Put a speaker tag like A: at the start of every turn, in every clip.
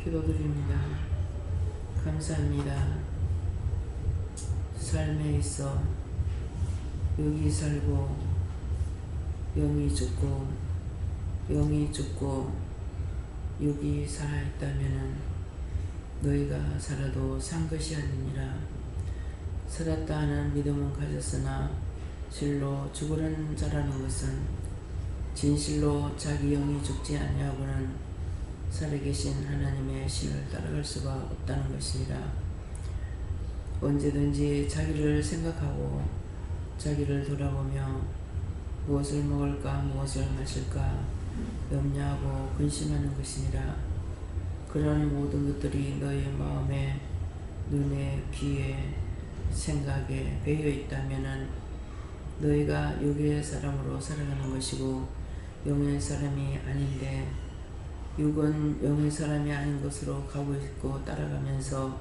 A: 기도드립니다. 감사합니다. 삶에 있어 여기 살고 영이 죽고 영이 죽고 여기 살아있다면 너희가 살아도 산 것이 아니니라. 살았다 하는 믿음은 가졌으나 실로 죽으려는 자라는 것은 진실로 자기 영이 죽지 아니하고는 살아계신 하나님의 신을 따라갈 수가 없다는 것이니라. 언제든지 자기를 생각하고 자기를 돌아보며 무엇을 먹을까 무엇을 마실까 염려하고 근심하는 것이니라. 그러한 모든 것들이 너희 마음에 눈에 귀에 생각에 배어 있다면 너희가 육의 사람으로 살아가는 것이고 영의 사람이 아닌데 육은 영의 사람이 아닌 것으로 가고 있고 따라가면서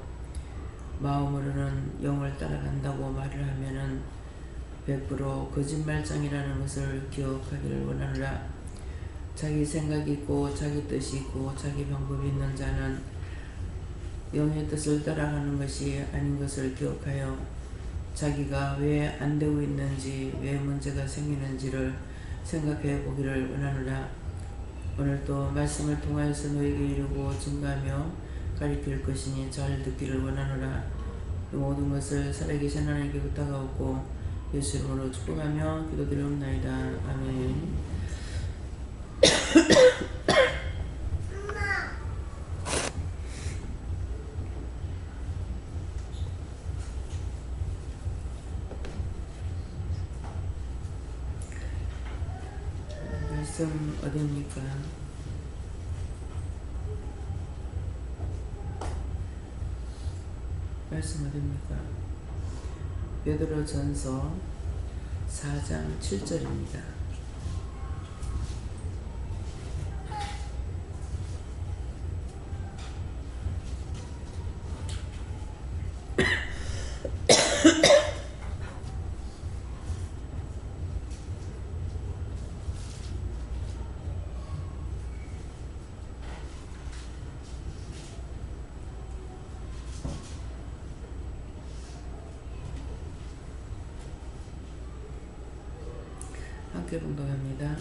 A: 마음으로는 영을 따라간다고 말을 하면은 100% 거짓말장이라는 것을 기억하기를 원하노라. 자기 생각이 있고 자기 뜻이 있고 자기 방법이 있는 자는 영의 뜻을 따라가는 것이 아닌 것을 기억하여 자기가 왜 안 되고 있는지 왜 문제가 생기는지를 생각해 보기를 원하노라. 오늘도 말씀을 통하여서 너에게 이루고 증거하며 가리킬 것이니 잘 듣기를 원하노라. 이 모든 것을 살아계신 하나님께 부탁하고 예수 이름으로 축복하며 기도드리옵나이다. 아멘. 말씀 어디입니까? 말씀 어디입니까? 베드로전서 4장 7절입니다. 함께 봉독합니다.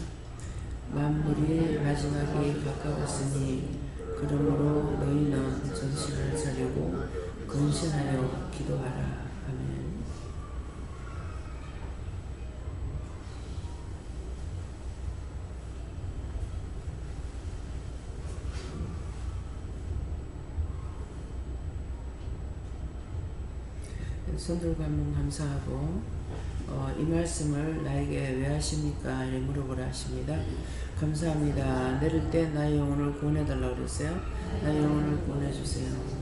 A: 만물이 마지막이 가까웠으니 그러므로 너희는 전신을 차리고 근신하여 기도하라. 아멘. 손들고 한번 감사하고 이 말씀을 나에게 왜 하십니까? 이렇게 물어보라 하십니다. 감사합니다. 내릴 때 나의 영혼을 구원해달라고 그랬어요. 나의 영혼을 구원해주세요.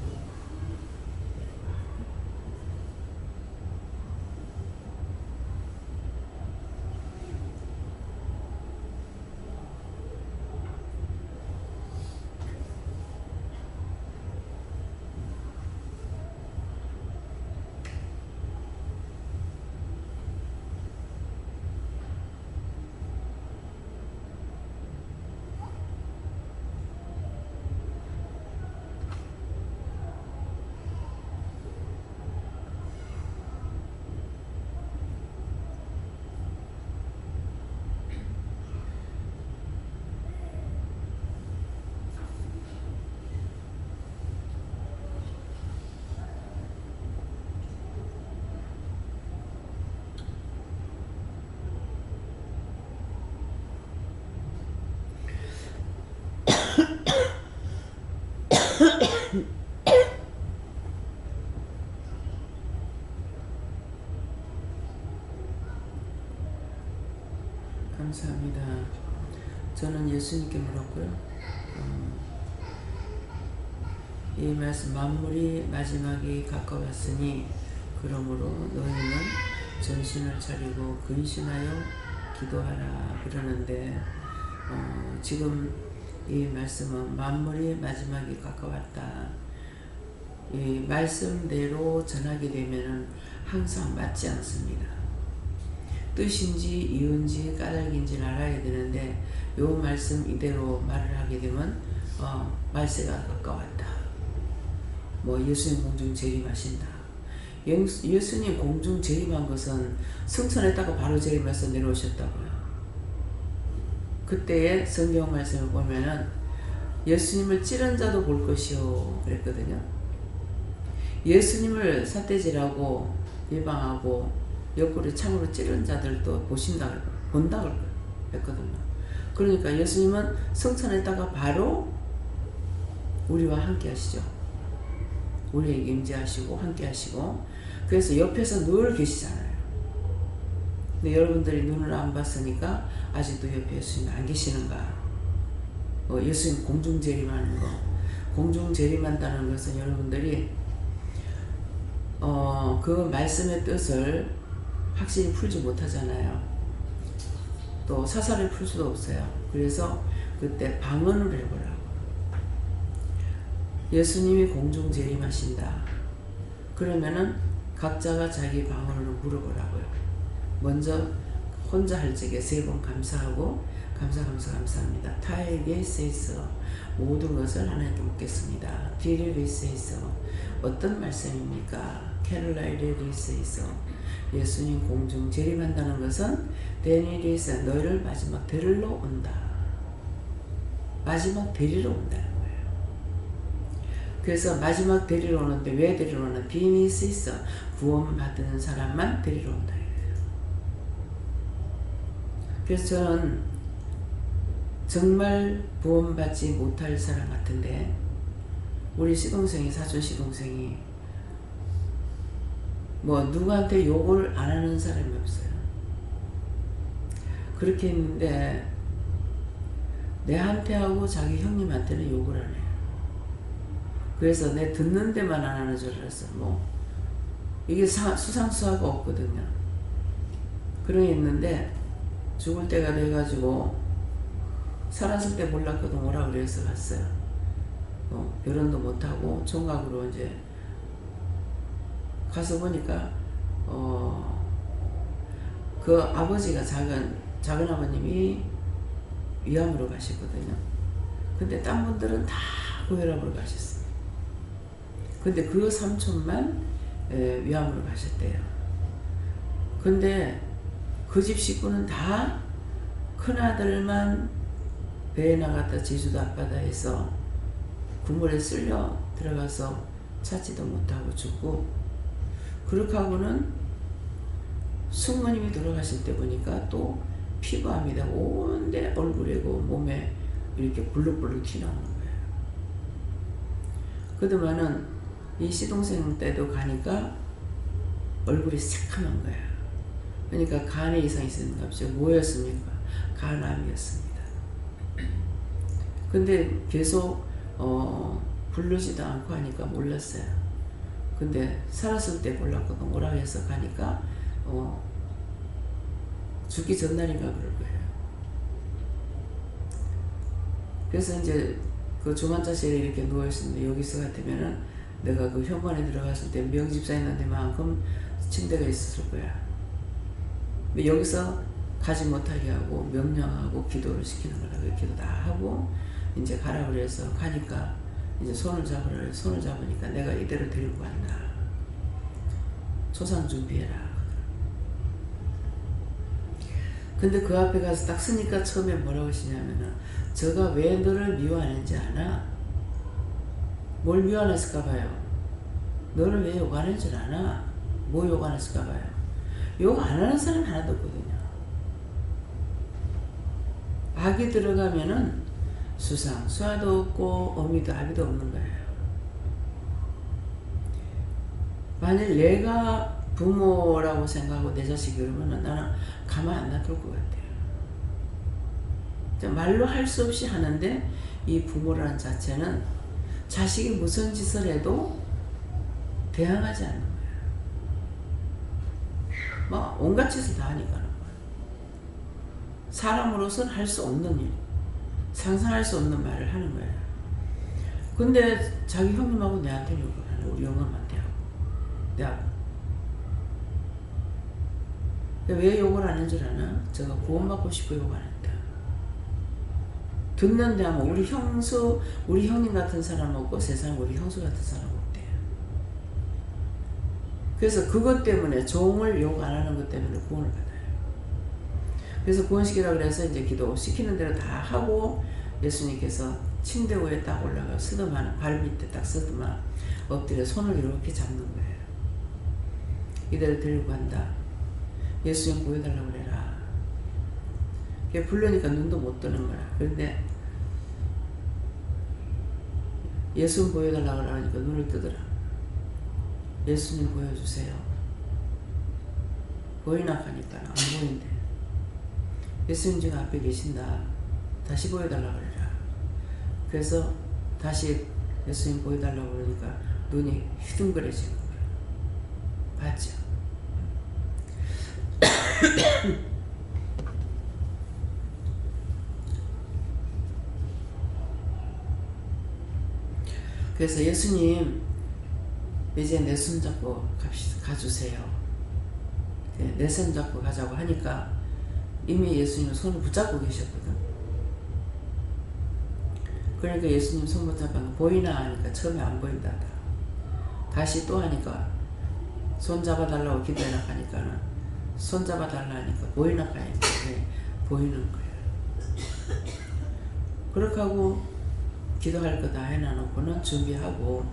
A: 감사합니다. 저는 예수님께 물었고요. 이 말씀 만물이 마지막이 가까웠으니 그러므로 너희는 전신을 차리고 근신하여 기도하라 그러는데 지금 이 말씀은 만물이 마지막이 가까웠다. 이 말씀대로 전하게 되면 항상 맞지 않습니다. 뜻인지 이유인지 까닭인지를 알아야 되는데 요 말씀 이대로 말을 하게 되면 말세가 가까웠다. 뭐 예수님 공중 재림하신다. 예수님 공중 재림한 것은 승천했다가 바로 재림해서 내려오셨다고요. 그때의 성경 말씀을 보면은 예수님을 찌른 자도 볼 것이요 그랬거든요. 예수님을 삿대질하고 예방하고 옆구리 창으로 찌른 자들도 본다고 했거든요. 그러니까 예수님은 승천했다가 바로 우리와 함께 하시죠. 우리에게 임재하시고 함께 하시고, 그래서 옆에서 늘 계시잖아요. 근데 여러분들이 눈을 안 봤으니까 아직도 옆에 예수님 안 계시는가? 예수님 공중 재림하는 거, 공중 재림한다는 것은 여러분들이 그 말씀의 뜻을 확실히 풀지 못하잖아요. 또 사사를 풀 수도 없어요. 그래서 그때 방언을 해보라고. 예수님이 공중 재림하신다. 그러면은 각자가 자기 방언으로 물어보라고요. 먼저 혼자 할 적에 3번 감사하고 감사합니다. 타에게 세이서 모든 것을 하나님께 묻겠습니다. 디리리 세이서 어떤 말씀입니까? 캐롤라이리 세이서 예수님 공중 재림한다는 것은 데니리서 너희를 마지막 데리러 온다. 마지막 데리러 온다는 거예요. 그래서 마지막 데리러 오는데 왜 데리러 오나? 비니시서 구원받은 사람만 데리러 온다. 그래서 저는 정말 구원받지 못할 사람 같은데 우리 시동생이 사촌 시동생이 뭐 누구한테 욕을 안 하는 사람이 없어요. 그렇게 했는데 내한테 하고 자기 형님한테는 욕을 안 해요. 그래서 내 듣는 데만 안 하는 줄 알았어. 뭐 이게 수상수화가 없거든요. 그런 게 있는데 죽을 때가 돼가지고 살았을 때 몰랐거든. 오라 그래서 갔어요. 결혼도 못하고 총각으로 이제 가서 보니까 그 아버지가 작은 아버님이 위암으로 가셨거든요. 근데 딴 분들은 다 고혈압으로 가셨어요. 근데 그 삼촌만 위암으로 가셨대요. 근데 그 집 식구는 다 큰아들만 배에 나갔다 제주도 앞바다에서 국물에 쓸려 들어가서 찾지도 못하고 죽고, 그렇게 하고는 숙모님이 돌아가실 때 보니까 또 피부암이 다 온데 얼굴이고 몸에 이렇게 불룩불룩 튀나오는 거예요. 그동안은 이 시동생 때도 가니까 얼굴이 새카만 거야. 그러니까 간에 이상이 있었는가 보죠. 뭐였습니까? 간암이었습니다. 근데 계속 부르지도 않고 하니까 몰랐어요. 근데 살았을 때 몰랐거든. 오라 해서 가니까 죽기 전날인가 그럴 거예요. 그래서 이제 그 중환자실에 이렇게 누워있었는데 여기서 같으면은 내가 그 현관에 들어갔을 때 명집사 있는 데만큼 침대가 있었을 거야. 여기서 가지 못하게 하고 명령하고 기도를 시키는 거라. 그 기도 다 하고 이제 가라 그래서 가니까 이제 손을 잡으니까 내가 이대로 데리고 간다. 초상 준비해라. 근데 그 앞에 가서 딱 서니까 처음에 뭐라고 하시냐면은 저가 왜 너를 미워하는지 아나? 뭘 미워했을까 봐요. 너를 왜 욕하는 줄 아나? 뭐 욕하했을까 봐요. 욕 안 하는 사람 하나도 없거든요. 악이 들어가면은 수상수화도 없고 어미도 아비도 없는 거예요. 만일 내가 부모라고 생각하고 내 자식이 그러면은 나는 가만 안 놔둘 것 같아요. 말로 할 수 없이 하는데 이 부모라는 자체는 자식이 무슨 짓을 해도 대항하지 않는 거예요. 막 온갖 짓을 다 하니까. 사람으로서는 할 수 없는 일, 상상할 수 없는 말을 하는 거예요. 근데 자기 형님하고 내한테 욕을 하네. 우리 영감한테 하고 내하고. 왜 욕을 하는 줄 아나? 제가 구원받고 싶어 욕 안 했다. 듣는데 하면 우리 형님 같은 사람 없고 세상에 우리 형수 같은 사람 없대요. 그래서 그것 때문에 종을 욕 안 하는 것 때문에 구원을 받아요. 그래서 구원시키라 그래서 이제 기도 시키는 대로 다 하고 예수님께서 침대 위에 딱 올라가 스드마 발 밑에 딱 스드마 엎드려 손을 이렇게 잡는 거예요. 이대로 데리고 간다. 예수님 보여달라고 그래라. 부르니까 눈도 못 뜨는 거야. 그런데 예수님 보여달라고 하니까 눈을 뜨더라. 예수님 보여주세요. 보이나 하니까 안 보인대. 예수님 지금 앞에 계신다. 다시 보여달라고 그래라. 그래서 다시 예수님 보여달라고 그러니까 눈이 휘둥그레지는 거야. 봤죠? 그래서 예수님 이제 내 손 잡고 가주세요. 내 손 잡고 가자고 하니까 이미 예수님은 손을 붙잡고 계셨거든. 그러니까 예수님 손 붙잡고 보이나 하니까 처음에 안 보인다. 다시 또 하니까 손 잡아달라고 기도해라 하니까는 손 잡아달라 하니까 보이나 하니까 보이는 거야. 그렇게 하고 기도할 거 다 해놔놓고는 준비하고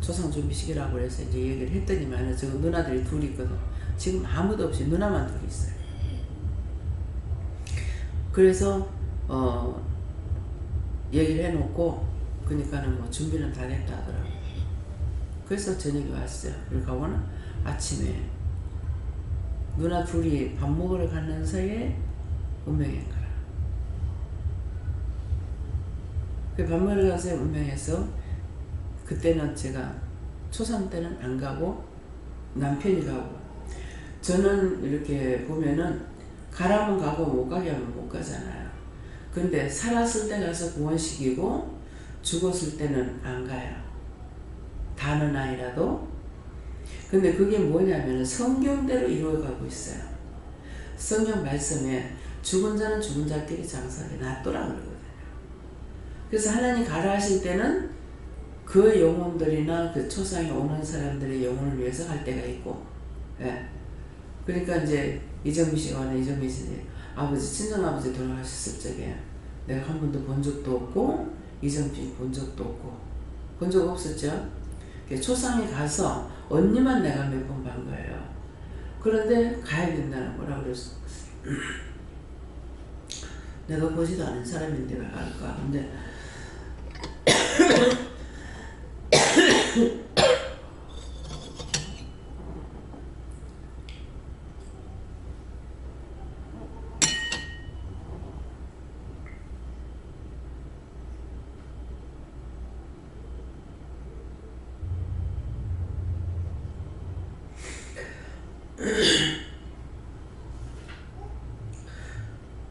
A: 조상 준비시키라고 해서 이제 얘기를 했더니만 저 누나들이 둘이 있거든. 지금 아무도 없이 누나만 둘이 있어요. 그래서 얘기를 해놓고 그러니까는 뭐 준비는 다 됐다 하더라고. 그래서 저녁에 왔어요. 그러고는 아침에 누나 둘이 밥 먹으러 가는 사이에 운명인 거야. 그 밥 먹으러 가서 운명해서 그때는 제가 초상 때는 안 가고 남편이 가고 저는 이렇게 보면은 가라면 가고 못 가게 하면 못 가잖아요. 근데 살았을 때 가서 구원시키고 죽었을 때는 안 가요. 다는 아니라도. 근데 그게 뭐냐면 성경대로 이루어가고 있어요. 성경 말씀에 죽은 자는 죽은 자끼리 장사하게 놔두라 그러거든요. 그래서 하나님 가라 하실 때는 그 영혼들이나 그 초상에 오는 사람들의 영혼을 위해서 갈 때가 있고, 예. 그러니까 이제 이정미 씨가 하는 이정미 씨 아버지, 친정아버지 돌아가셨을 적에 내가 한 번도 본 적도 없고, 이정미 씨 본 적도 없고, 본 적 없었죠? 초상에 가서 언니만 내가 몇 번 본 거예요. 그런데 가야 된다는 거라 그랬어. 내가 보지도 않은 사람인데 왜 갈까? 근데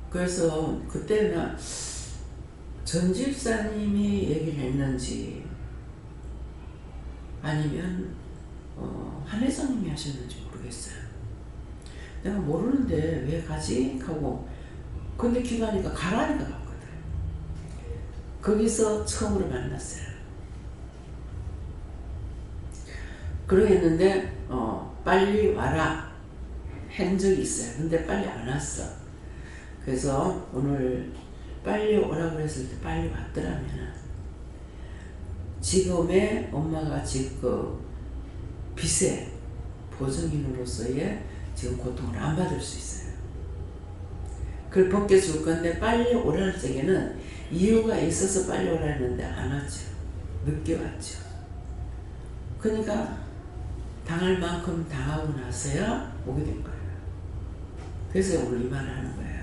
A: 그래서 그때는 전 집사님이 얘기를 했는지 아니면 한 회장님이 하셨는지 모르겠어요. 내가 모르는데 왜 가지? 하고 근데 기도하니까 가라니까 갔거든. 거기서 처음으로 만났어요. 그러겠는데 빨리 와라 한 적이 있어요. 근데 빨리 안 왔어. 그래서 오늘 빨리 오라고 했을 때 빨리 왔더라면 지금의 엄마가 지금 빚의 보증인으로서의 지금 고통을 안 받을 수 있어요. 그걸 벗겨줄 건데 빨리 오라는 적에는 이유가 있어서 빨리 오라 했는데 안 왔죠. 늦게 왔죠. 그러니까 당할 만큼 당하고 나서야 오게 된 거예요. 그래서 오늘 이 말을 하는 거예요.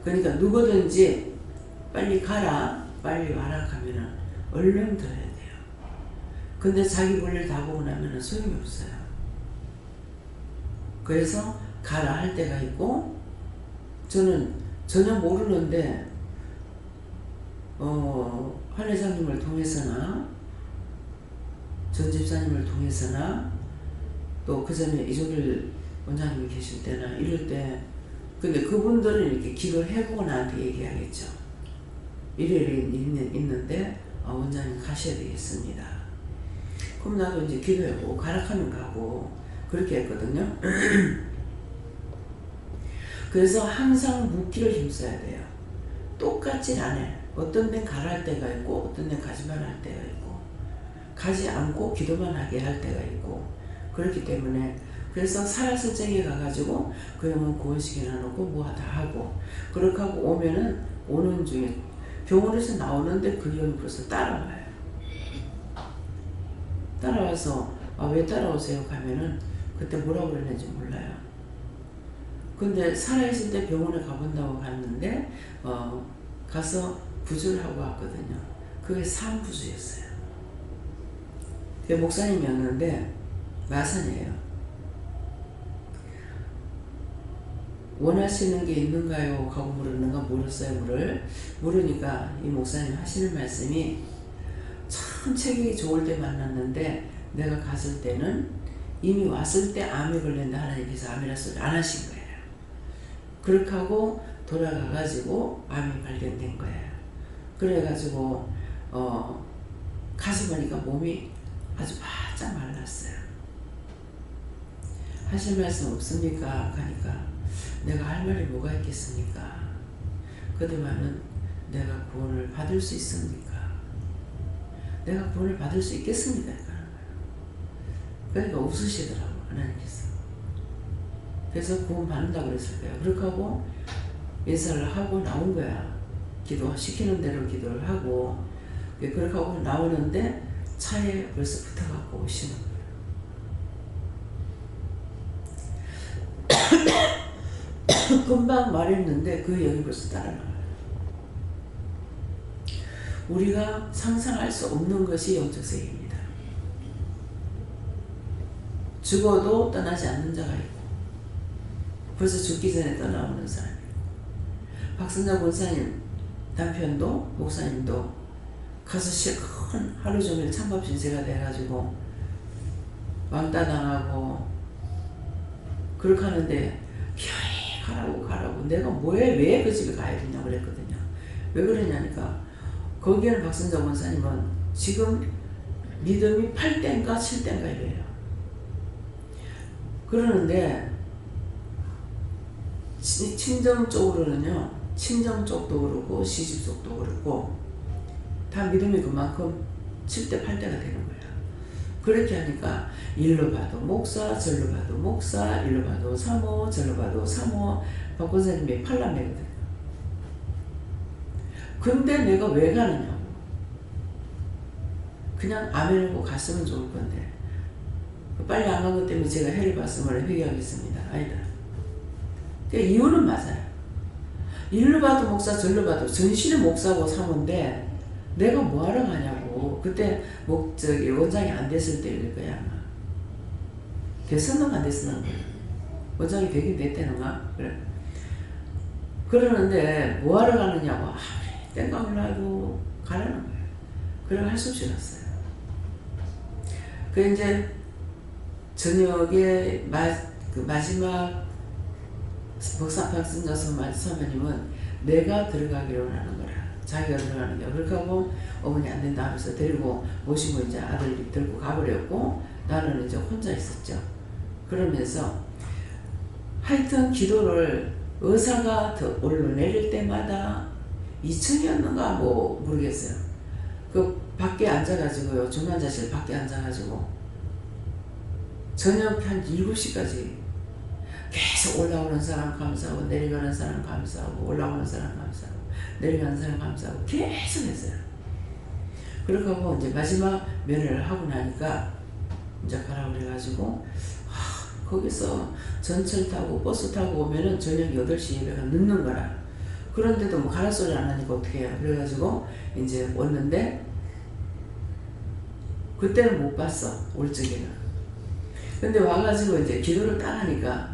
A: 그러니까 누구든지 빨리 가라, 빨리 와라 하면은 얼른 들어야 돼요. 근데 자기 볼일 다 보고 나면은 소용이 없어요. 그래서 가라 할 때가 있고, 저는 전혀 모르는데 한 회장님을 통해서나 전 집사님을 통해서나 또 그 전에 이종길 원장님이 계실 때나 이럴 때 근데 그분들은 이렇게 기도를 해보고 나한테 얘기하겠죠. 이래 있는데 원장님 가셔야 되겠습니다. 그럼 나도 이제 기도해보고 가락하면 가고 그렇게 했거든요. 그래서 항상 묻기를 힘써야 돼요. 똑같진 않아요. 어떤 데는 가라 할 때가 있고 어떤 데는 가지 말라 할 때가 있고 가지 않고 기도만 하게 할 때가 있고 그렇기 때문에 그래서 살아설정에 가가지고 그러면 구원식이나 놓고 뭐 다 하고 그렇게 하고 오면은 오는 중에 병원에서 나오는데 그 형이 벌써 따라와요. 따라와서 왜 따라오세요? 가면은 그때 뭐라고 그랬는지 몰라요. 근데 살아있을 때 병원에 가본다고 갔는데 가서 구조를 하고 왔거든요. 그게 산부주였어요. 목사님이었는데 마산이에요. 원하시는 게 있는가요? 하고 물었는가 물었어요. 물으니까 이 목사님 하시는 말씀이 참 체격이 좋을 때 만났는데 내가 갔을 때는 이미 왔을 때 암에 걸렸는데 하나님께서 암이라 소리 안 하신 거예요. 그렇게 하고 돌아가가지고 암이 발견된 거예요. 그래가지고 가서 보니까 몸이 아주 바짝 말랐어요. 하실 말씀 없습니까? 하니까 내가 할 말이 뭐가 있겠습니까? 그동안은 내가 구원을 받을 수 있습니까? 내가 구원을 받을 수 있겠습니까? 그러니까 웃으시더라고 하나님께서. 그래서 구원 받는다고 그랬을 거예요. 그렇게 하고 인사를 하고 나온 거야. 기도시키는 대로 기도를 하고 그렇게 하고 나오는데 차에 벌써 붙어갖고 오시는 거예요. 금방 말했는데 그 영이 벌써 따라나와요. 우리가 상상할 수 없는 것이 영적 세계입니다. 죽어도 떠나지 않는 자가 있고 벌써 죽기 전에 떠나오는 사람이 있고 박선장 권사님 남편도 목사님도 가서 실컷 하루 종일 찬밥 신세가 돼가지고 왕따 당하고 그렇게 하는데 가라고 내가 왜 그 집에 가야 되냐고 그랬거든요. 왜 그러냐니까 거기에는 박선정 원사님은 지금 믿음이 8대인가 7대인가 이래요. 그러는데 친정 쪽으로는요 친정 쪽도 그렇고 시집 쪽도 그렇고 다 믿음이 그만큼 7대 8대가 되는 거예요. 그렇게 하니까 일로 봐도 목사 절로 봐도 목사 일로 봐도 사모 절로 봐도 사모 박 권사님이 8남매거든요. 근데 내가 왜 가느냐고. 그냥 아멘하고 갔으면 좋을 건데 빨리 안 간 것 때문에 제가 해를 봤으면 회개하겠습니다. 아니다. 그러니까 이유는 맞아요. 일로 봐도 목사 절로 봐도 전신은 목사고 사모인데 내가 뭐하러 가냐고. 그때 원장이 안 됐을 때일 거야 아마. 됐었는가 안 됐었는가. 원장이 되긴 됐대는가. 그래. 그러는데 뭐하러 가느냐고. 땡깡을 놔도 가라는 거예요. 그래 할 수 없이 갔어요. 그 이제 저녁에 마지막 박선자 사모님은 내가 들어가기로 하는 거라. 자기가 들어가는 게. 그렇게 하고 어머니 안 된다 하면서 데리고 모시고 이제 아들이 들고 가버렸고 나는 이제 혼자 있었죠. 그러면서 하여튼 기도를 의사가 더 올라내릴 때마다 2층이었는가 뭐 모르겠어요. 그 밖에 앉아가지고요. 중환자실 밖에 앉아가지고 저녁 한 7시까지 계속 올라오는 사람 감사하고 내려가는 사람 감사하고 올라오는 사람 감사하고 내려가는 사람 감사하고 계속 했어요. 그렇게 하고 이제 마지막 면회를 하고 나니까 이제 가라고 그래가지고 거기서 전철 타고 버스 타고 오면은 저녁 8시 예배가 늦는 거라. 그런데도 뭐 가라 소리 안 하니까 어떻게 해요. 그래가지고 이제 왔는데 그때는 못 봤어. 올 적에는. 근데 와가지고 이제 기도를 딱 하니까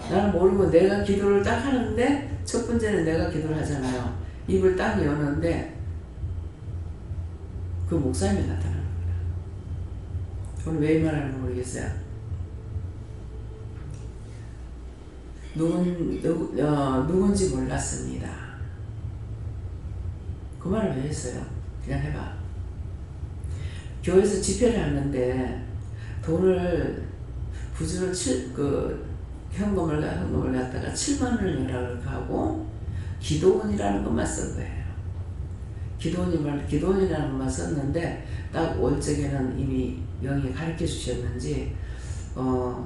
A: 나는 모르고 내가 기도를 딱 하는데 첫 번째는 내가 기도를 하잖아요. 입을 딱 여는데 그 목사님이 나타나는 거야. 오늘 왜 이 말하는지 모르겠어요. 누군지 몰랐습니다. 그 말을 왜 했어요? 그냥 해봐. 교회에서 집회를 하는데 돈을 부주로 현금을 갖다가 7만 원을 내라고 하고 기도원이라는 것만 쓴 거예요. 기도원이라는 것만 썼는데 딱 월적에는 이미 영이 가르쳐 주셨는지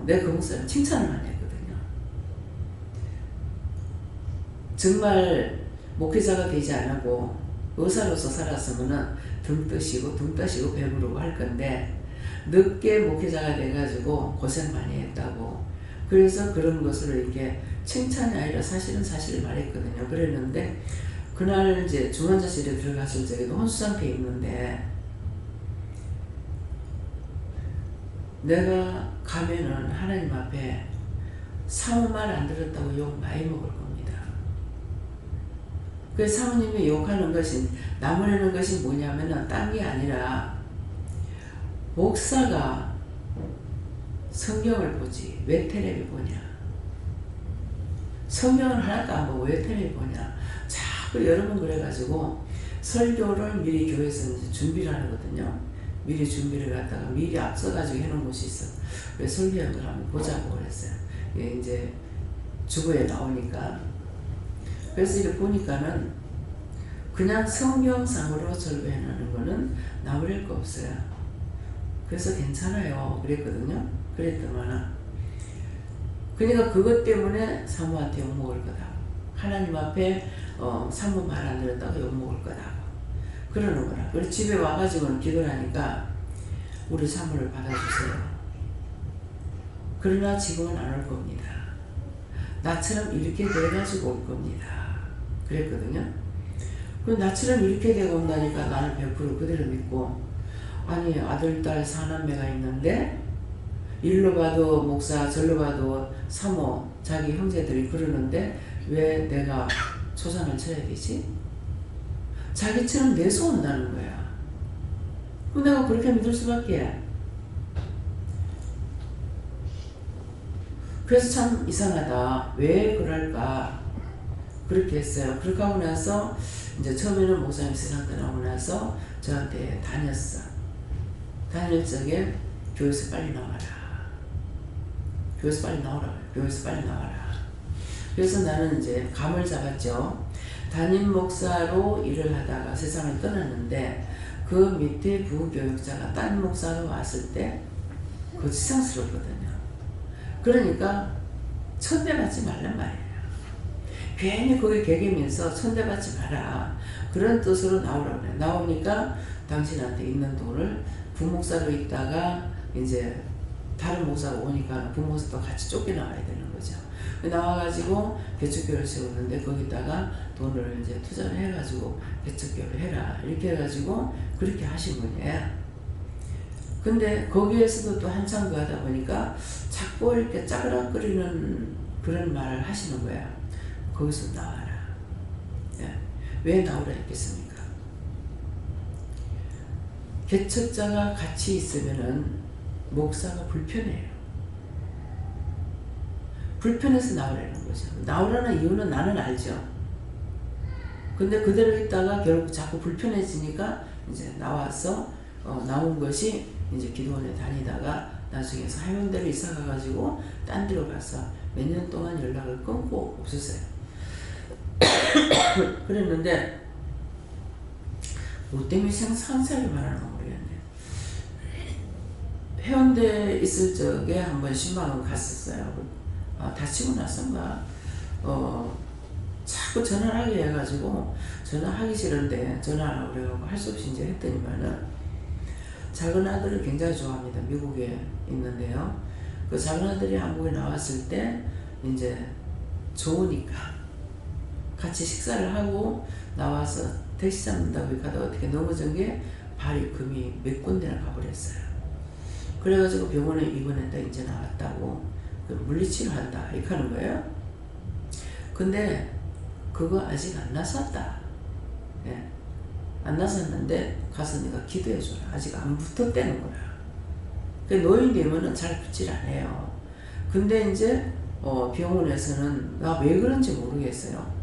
A: 내가 그 목사님 칭찬을 많이 했거든요. 정말 목회자가 되지 않고 의사로서 살았으면은 등 떠시고 배부르고 할 건데 늦게 목회자가 돼가지고 고생 많이 했다고. 그래서 그런 것을 이렇게 칭찬이 아니라 사실을 말했거든요. 그랬는데 그날 이제 중환자실에 들어갔을 적에도 혼수 상태에 있는데 내가 가면은 하나님 앞에 사모 말 안 들었다고 욕 많이 먹을 겁니다. 그 사모님이 욕하는 것이 나무라는 것이 뭐냐면은 딴 게 아니라 목사가 성경을 보지 왜 텔레비 보냐, 성경을 하나도 안 보고 왜 텔레비 보냐, 자꾸 여러 번 그래가지고 설교를 미리 교회에서 이제 준비를 하거든요. 미리 준비를 갖다가 미리 앞서가지고 해놓은 곳이 있어. 그래서 설교한 걸 한번 보자고 그랬어요. 이제 주보에 나오니까. 그래서 이렇게 보니까는 그냥 성경상으로 설교해놓는 거는 나무랄 거 없어요. 그래서 괜찮아요 그랬거든요. 그랬더만 그러니까 그것 때문에 사모한테 욕먹을 거다. 하나님 앞에 사모 말 안 들었다고 욕먹을 거다. 그러는 거라. 그래서 집에 와가지고는 기도를 하니까 우리 사모를 받아주세요. 그러나 지금은 안 올 겁니다. 나처럼 이렇게 돼가지고 올 겁니다. 그랬거든요. 그 나처럼 이렇게 되고 온다니까 나는 100% 그대로 믿고, 아니 아들 딸 사남매가 있는데 일로 봐도 목사 절로 봐도 사모 자기 형제들이 그러는데 왜 내가 초상을 쳐야 되지? 자기처럼 내서 온다는 거야. 그럼 내가 그렇게 믿을 수밖에. 그래서 참 이상하다. 왜 그럴까? 그렇게 했어요. 그렇게 하고 나서 이제 처음에는 목사님 세상 떠나고 나서 저한테 다녔어. 다닐 적에 교회에서 빨리 나와라. 교회에서 빨리 나오라. 교회에서 빨리 나와라. 그래서 나는 이제 감을 잡았죠. 담임 목사로 일을 하다가 세상을 떠났는데 그 밑에 부교육자가 딴 목사로 왔을 때 그거 지상스럽거든요. 그러니까 천대받지 말란 말이에요. 괜히 거기 개개면서 천대받지 마라. 그런 뜻으로 나오라고 그래. 나오니까 당신한테 있는 돈을 부목사로 있다가 이제 다른 목사가 오니까 부목사도 같이 쫓겨나와야 되는 거죠. 나와가지고 개척교를 세우는데 거기다가 돈을 이제 투자를 해가지고 개척교를 해라. 이렇게 해가지고 그렇게 하신 분이에요. 근데 거기에서도 또 한참 그 하다 보니까 자꾸 이렇게 짜그락거리는 그런 말을 하시는 거야. 거기서 나와라. 예. 왜 나오라 했겠습니까? 개척자가 같이 있으면은 목사가 불편해요. 불편해서 나오라는 거죠. 나오라는 이유는 나는 알죠. 근데 그대로 있다가 결국 자꾸 불편해지니까 이제 나와서 나온 것이 이제 기도원에 다니다가 나중에 사명대로 이사 가가지고 딴 데로 가서 몇 년 동안 연락을 끊고 없었어요. 그랬는데 뭐 때문에 상세하게 말하는 건 모르겠네. 해운대에 있을 적에 한번 10만 원 갔었어요. 다치고 나선가 자꾸 전화를 하게 해가지고 전화하기 싫은데 전화하라고 그래가지고 할 수 없이 이제 했더니만은 작은 아들을 굉장히 좋아합니다. 미국에 있는데요. 그 작은 아들이 한국에 나왔을 때 이제 좋으니까 같이 식사를 하고 나와서 택시 잡는다고 가다가 어떻게 넘어진 게 발이 금이 몇 군데나 가버렸어요. 그래가지고 병원에 입원했다 이제 나왔다고 물리치료한다 이렇게 하는 거예요. 근데 그거 아직 안 나섰다. 예. 안 나섰는데 가서 네가 기도해줘라. 아직 안 붙었다는 거야. 그 노인 되면은 잘 붙질 않아요. 근데 이제 병원에서는 나 왜 그런지 모르겠어요.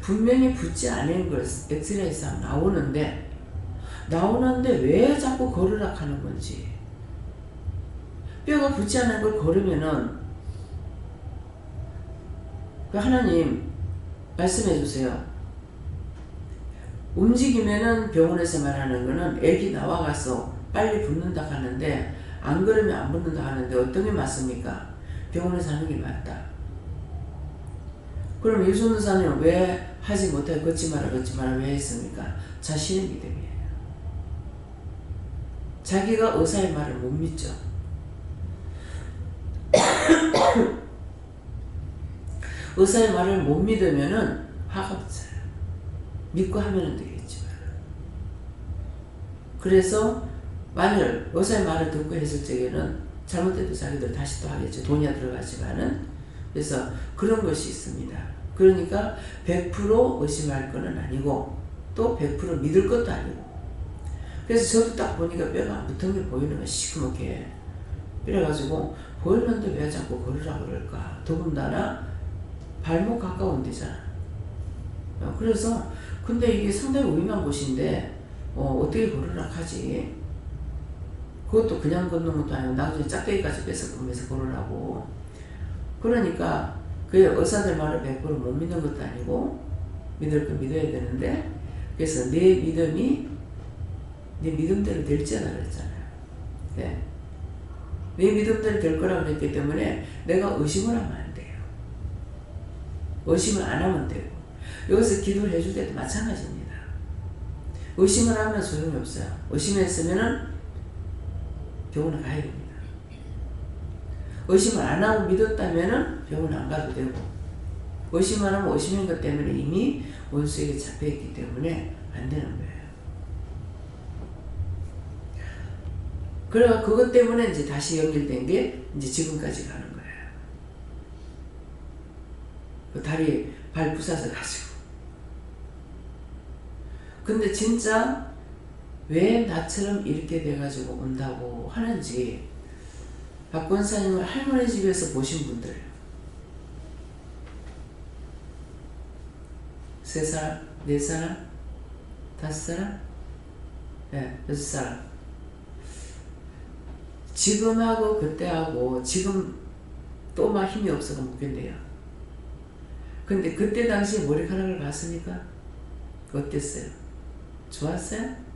A: 분명히 붓지 않은 걸 엑스레이상 나오는데 왜 자꾸 걸으라 하는 건지. 뼈가 붓지 않은 걸 걸으면은 그 하나님 말씀해 주세요. 움직이면은 병원에서 말하는 거는 애기 나와가서 빨리 붓는다 하는데 안 그러면 안 붓는다 하는데 어떤 게 맞습니까? 병원에서 하는 게 맞다. 그럼 유전도사는 왜 하지 못해 걷지 마라 왜 했습니까? 자신의 믿음이에요. 자기가 의사의 말을 못 믿죠. 의사의 말을 못 믿으면은 화가 없어요. 믿고 하면 되겠지만. 그래서 만일 의사의 말을 듣고 했을 적에는 잘못해도 자기들 다시 또 하겠죠. 돈이 들어가지만은. 그래서 그런 것이 있습니다. 그러니까 100% 의심할 건 아니고 또 100% 믿을 것도 아니고. 그래서 저도 딱 보니까 뼈가 안 붙은 게 보이는 거야. 시커멓게. 그래가지고 보이는데 왜 자꾸 걸으라 그럴까. 더군다나 발목 가까운 데잖아. 그래서 근데 이게 상당히 위험한 곳인데 어떻게 걸으라 하지. 그것도 그냥 걷는 것도 아니고 나중에 짝대기까지 뺏어가면서 걸으라고. 그러니까 그 의사들 말을 100% 못 믿는 것도 아니고 믿을 거 믿어야 되는데 그래서 내 믿음이 내 믿음대로 될지어다 그랬잖아요. 네. 내 믿음대로 될 거라고 그랬기 때문에 내가 의심을 하면 안 돼요. 의심을 안 하면 되고 여기서 기도를 해줄 때도 마찬가지입니다. 의심을 하면 소용이 없어요. 의심했으면은 병원에 가야 됩니다. 의심을 안 하고 믿었다면은 병원 안 가도 되고 의심을 하면 의심인 것 때문에 이미 원수에게 잡혀있기 때문에 안 되는 거예요. 그래서 그것 때문에 이제 다시 연결된 게 이제 지금까지 가는 거예요. 그 다리 발 부사져 가지고. 근데 진짜 왜 나처럼 이렇게 돼가지고 온다고 하는지 박 권사님을 할머니 집에서 보신 분들 3사람, 4사람, 5사람, 6사람 지금하고 그때하고 지금 또 막 힘이 없어서 못 견뎌요. 근데 그때 당시에 머리카락을 봤으니까 어땠어요? 좋았어요?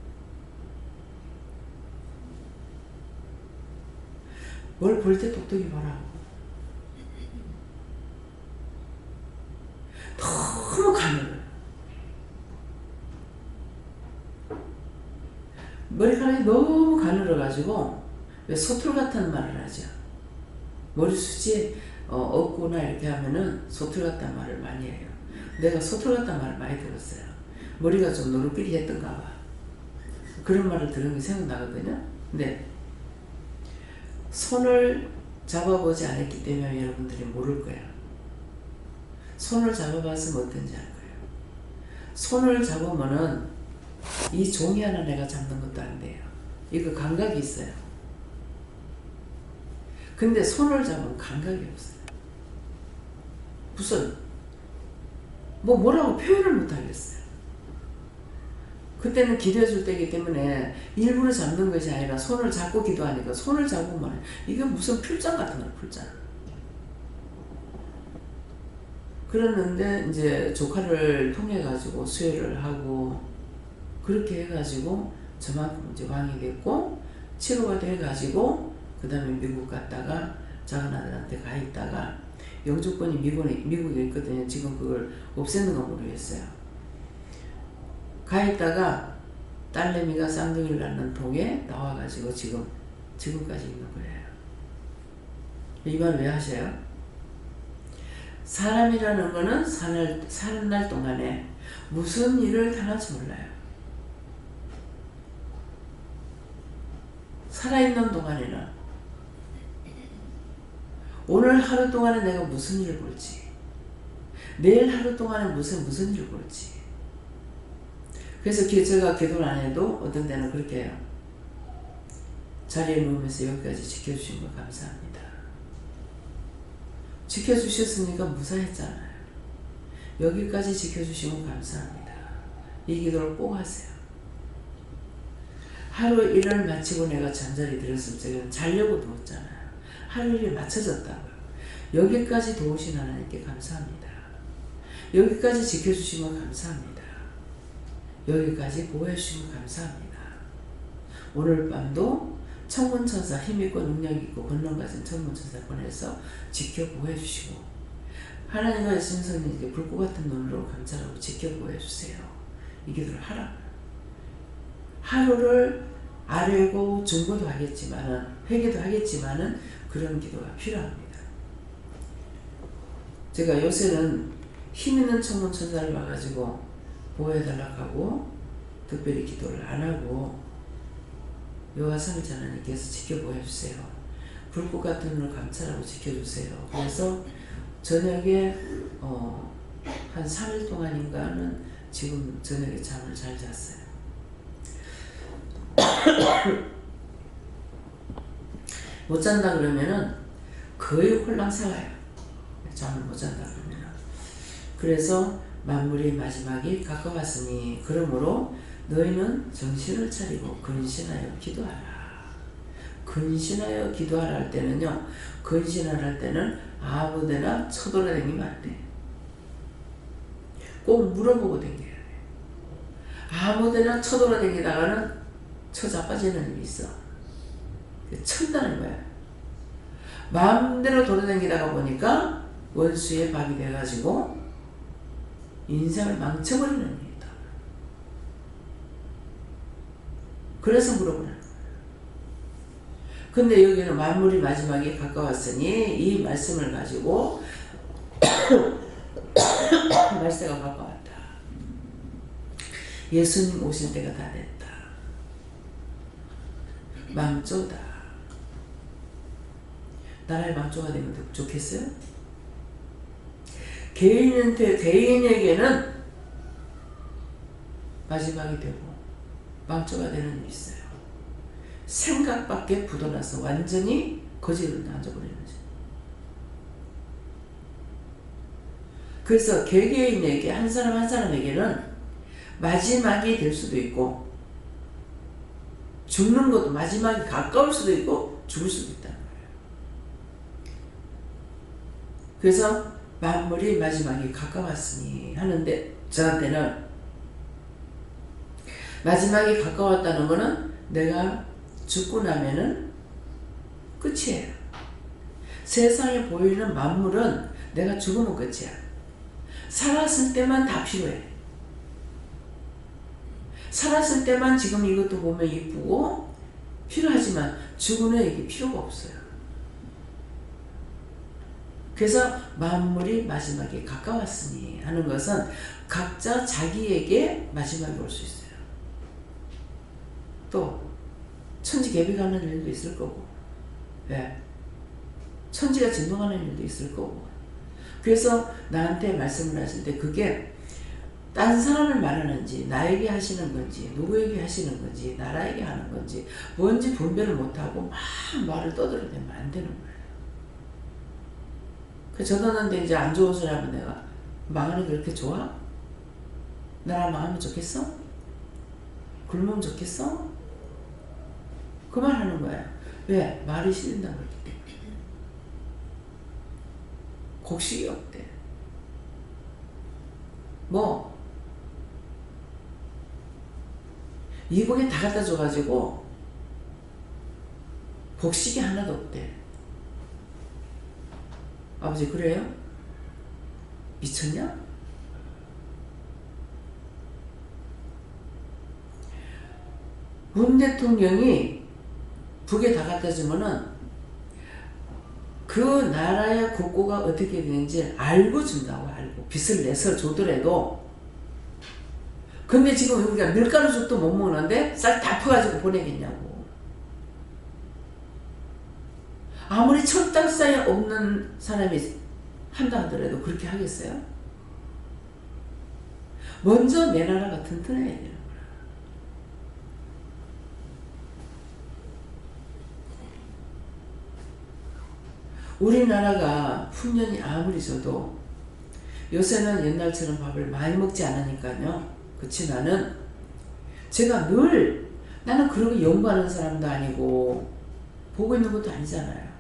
A: 뭘 볼 때 똑똑히 보라고. 너무 가늘어요. 머리카락이 너무 가늘어가지고 왜 소툴 같은 말을 하죠. 머리숱이 없구나 이렇게 하면은 소툴 같은 말을 많이 해요. 내가 소툴 같은 말을 많이 들었어요. 머리가 좀 노릇끼리했던가 봐. 그런 말을 들은 게 생각나거든요. 근데 손을 잡아보지 않았기 때문에 여러분들이 모를 거예요. 손을 잡아봤으면 어떤지 알 거예요. 손을 잡으면은 이 종이 하나 내가 잡는 것도 안 돼요. 이거 감각이 있어요. 근데 손을 잡으면 감각이 없어요. 무슨 뭐라고 표현을 못 하겠어요. 그때는 기도해 줄 때이기 때문에 일부러 잡는 것이 아니라 손을 잡고 기도하니까 손을 잡으면 이게 무슨 풀장 같은 거야, 풀장. 그랬는데 이제 조카를 통해 가지고 수혈을 하고 그렇게 해가지고 저만큼 이제 왕이 됐고 치료가 돼가지고 그 다음에 미국 갔다가 작은 아들한테 가 있다가 영주권이 미국에 있거든요. 지금 그걸 없애는 건 모르겠어요. 가 있다가 딸내미가 쌍둥이를 낳는 통에 나와가지고 지금까지 있는 거예요. 이 말 왜 하셔요? 사람이라는 거는 사는 날 동안에 무슨 일을 당할지 몰라요. 살아있는 동안에는 오늘 하루 동안에 내가 무슨 일을 볼지 내일 하루 동안에 무슨 일을 볼지 그래서 제가 기도를 안 해도 어떤 때는 그렇게 해요. 자리에 누우면서 여기까지 지켜주신 거 감사합니다. 지켜주셨으니까 무사했잖아요. 여기까지 지켜주시면 감사합니다. 이 기도를 꼭 하세요. 하루 일을 마치고 내가 잠자리 들었을 적에는 자려고 누웠잖아요. 하루 일이 맞춰졌다고요. 여기까지 도우신 하나님께 감사합니다. 여기까지 지켜주시면 감사합니다. 여기까지 보호해 주시면 감사합니다. 오늘 밤도 천군천사 힘있고 능력있고 권능가진 천군천사 보내서 지켜 보호해 주시고 하나님과 예수님 성령님께 불꽃 같은 눈으로 감찰하고 지켜 보호해 주세요. 이 기도를 하라. 하루를 아뢰고 중보도 하겠지만은 회개도 하겠지만은 그런 기도가 필요합니다. 제가 요새는 힘있는 천군천사를 와가지고 보호해달라고 하고 특별히 기도를 안 하고 여호와 삼위일체 하나님께서 지켜보여 주세요. 불꽃 같은 눈을 감찰하고 지켜주세요. 그래서 저녁에 한 3일 동안인가는 지금 저녁에 잠을 잘 잤어요. 못 잔다 그러면은 거의 홀랑상해요. 잠을 못 잔다 그러면은. 그래서 만물의 마지막이 가까웠으니 그러므로 너희는 정신을 차리고 근신하여 기도하라. 근신하여 기도하라 할 때는요, 근신하라 할 때는 아무데나 쳐돌아다니면 안 돼. 꼭 물어보고 다녀야 돼. 아무데나 쳐돌아다니다가는 처자빠지는 일이 있어. 천다는 거야. 마음대로 돌아다니다가 보니까 원수의 밥이 돼가지고 인생을 망쳐버리는 일이 있다. 그래서 물어보는 거야. 근데 여기는 만물이 마지막에 가까웠으니 이 말씀을 가지고 말세가 가까웠다. 예수님 오실 때가 다 됐다. 망조다. 나라의 망조가 되면 더 좋겠어요? 개인에게는 마지막이 되고 망조가 되는 일이 있어요. 생각밖에 굳어나서 완전히 거지로 앉아버리는 거죠. 그래서 개개인에게 한 사람 한 사람에게는 마지막이 될 수도 있고 죽는 것도 마지막이 가까울 수도 있고 죽을 수도 있다는 거예요. 그래서 만물이 마지막이 가까웠으니 하는데 저한테는 마지막이 가까웠다는 거는 내가 죽고 나면은 끝이에요. 세상에 보이는 만물은 내가 죽으면 끝이야. 살았을 때만 다 필요해. 살았을 때만 지금 이것도 보면 이쁘고 필요하지만 죽으면 이게 필요가 없어요. 그래서 만물이 마지막에 가까웠으니 하는 것은 각자 자기에게 마지막이 올 수 있어요. 또 천지개비 가는 일도 있을 거고, 예. 천지가 진동하는 일도 있을 거고. 그래서 나한테 말씀을 하실 때 그게 딴 사람을 말하는지 나에게 하시는 건지 누구에게 하시는 건지 나라에게 하는 건지 뭔지 분별을 못하고 막 말을 떠들어대면 안 되는 거예요. 그 전화하는데 이제 안 좋은 소리 하면 내가 망하는 게 그렇게 좋아? 나랑 망하면 좋겠어? 굶으면 좋겠어? 그 말 하는 거야. 왜? 말이 싫린다고 그랬기 때문에. 곡식이 없대. 뭐 이복에 다 갖다 줘가지고 곡식이 하나도 없대. 아버지 그래요? 미쳤냐? 문 대통령이 북에 다 갖다 주면은 그 나라의 국고가 어떻게 되는지 알고 준다고. 알고 빚을 내서 주더라도. 근데 지금 우리가 밀가루죽도 못 먹는데 쌀 다 퍼가지고 보내겠냐고. 아무리 철딱사에 없는 사람이 한다 하더라도 그렇게 하겠어요? 먼저 내 나라가 튼튼해야 돼요. 우리나라가 풍년이 아무리 져도 요새는 옛날처럼 밥을 많이 먹지 않으니까요. 그렇지만은 제가 늘 나는 그런 거 연구하는 사람도 아니고 보고 있는 것도 아니잖아요.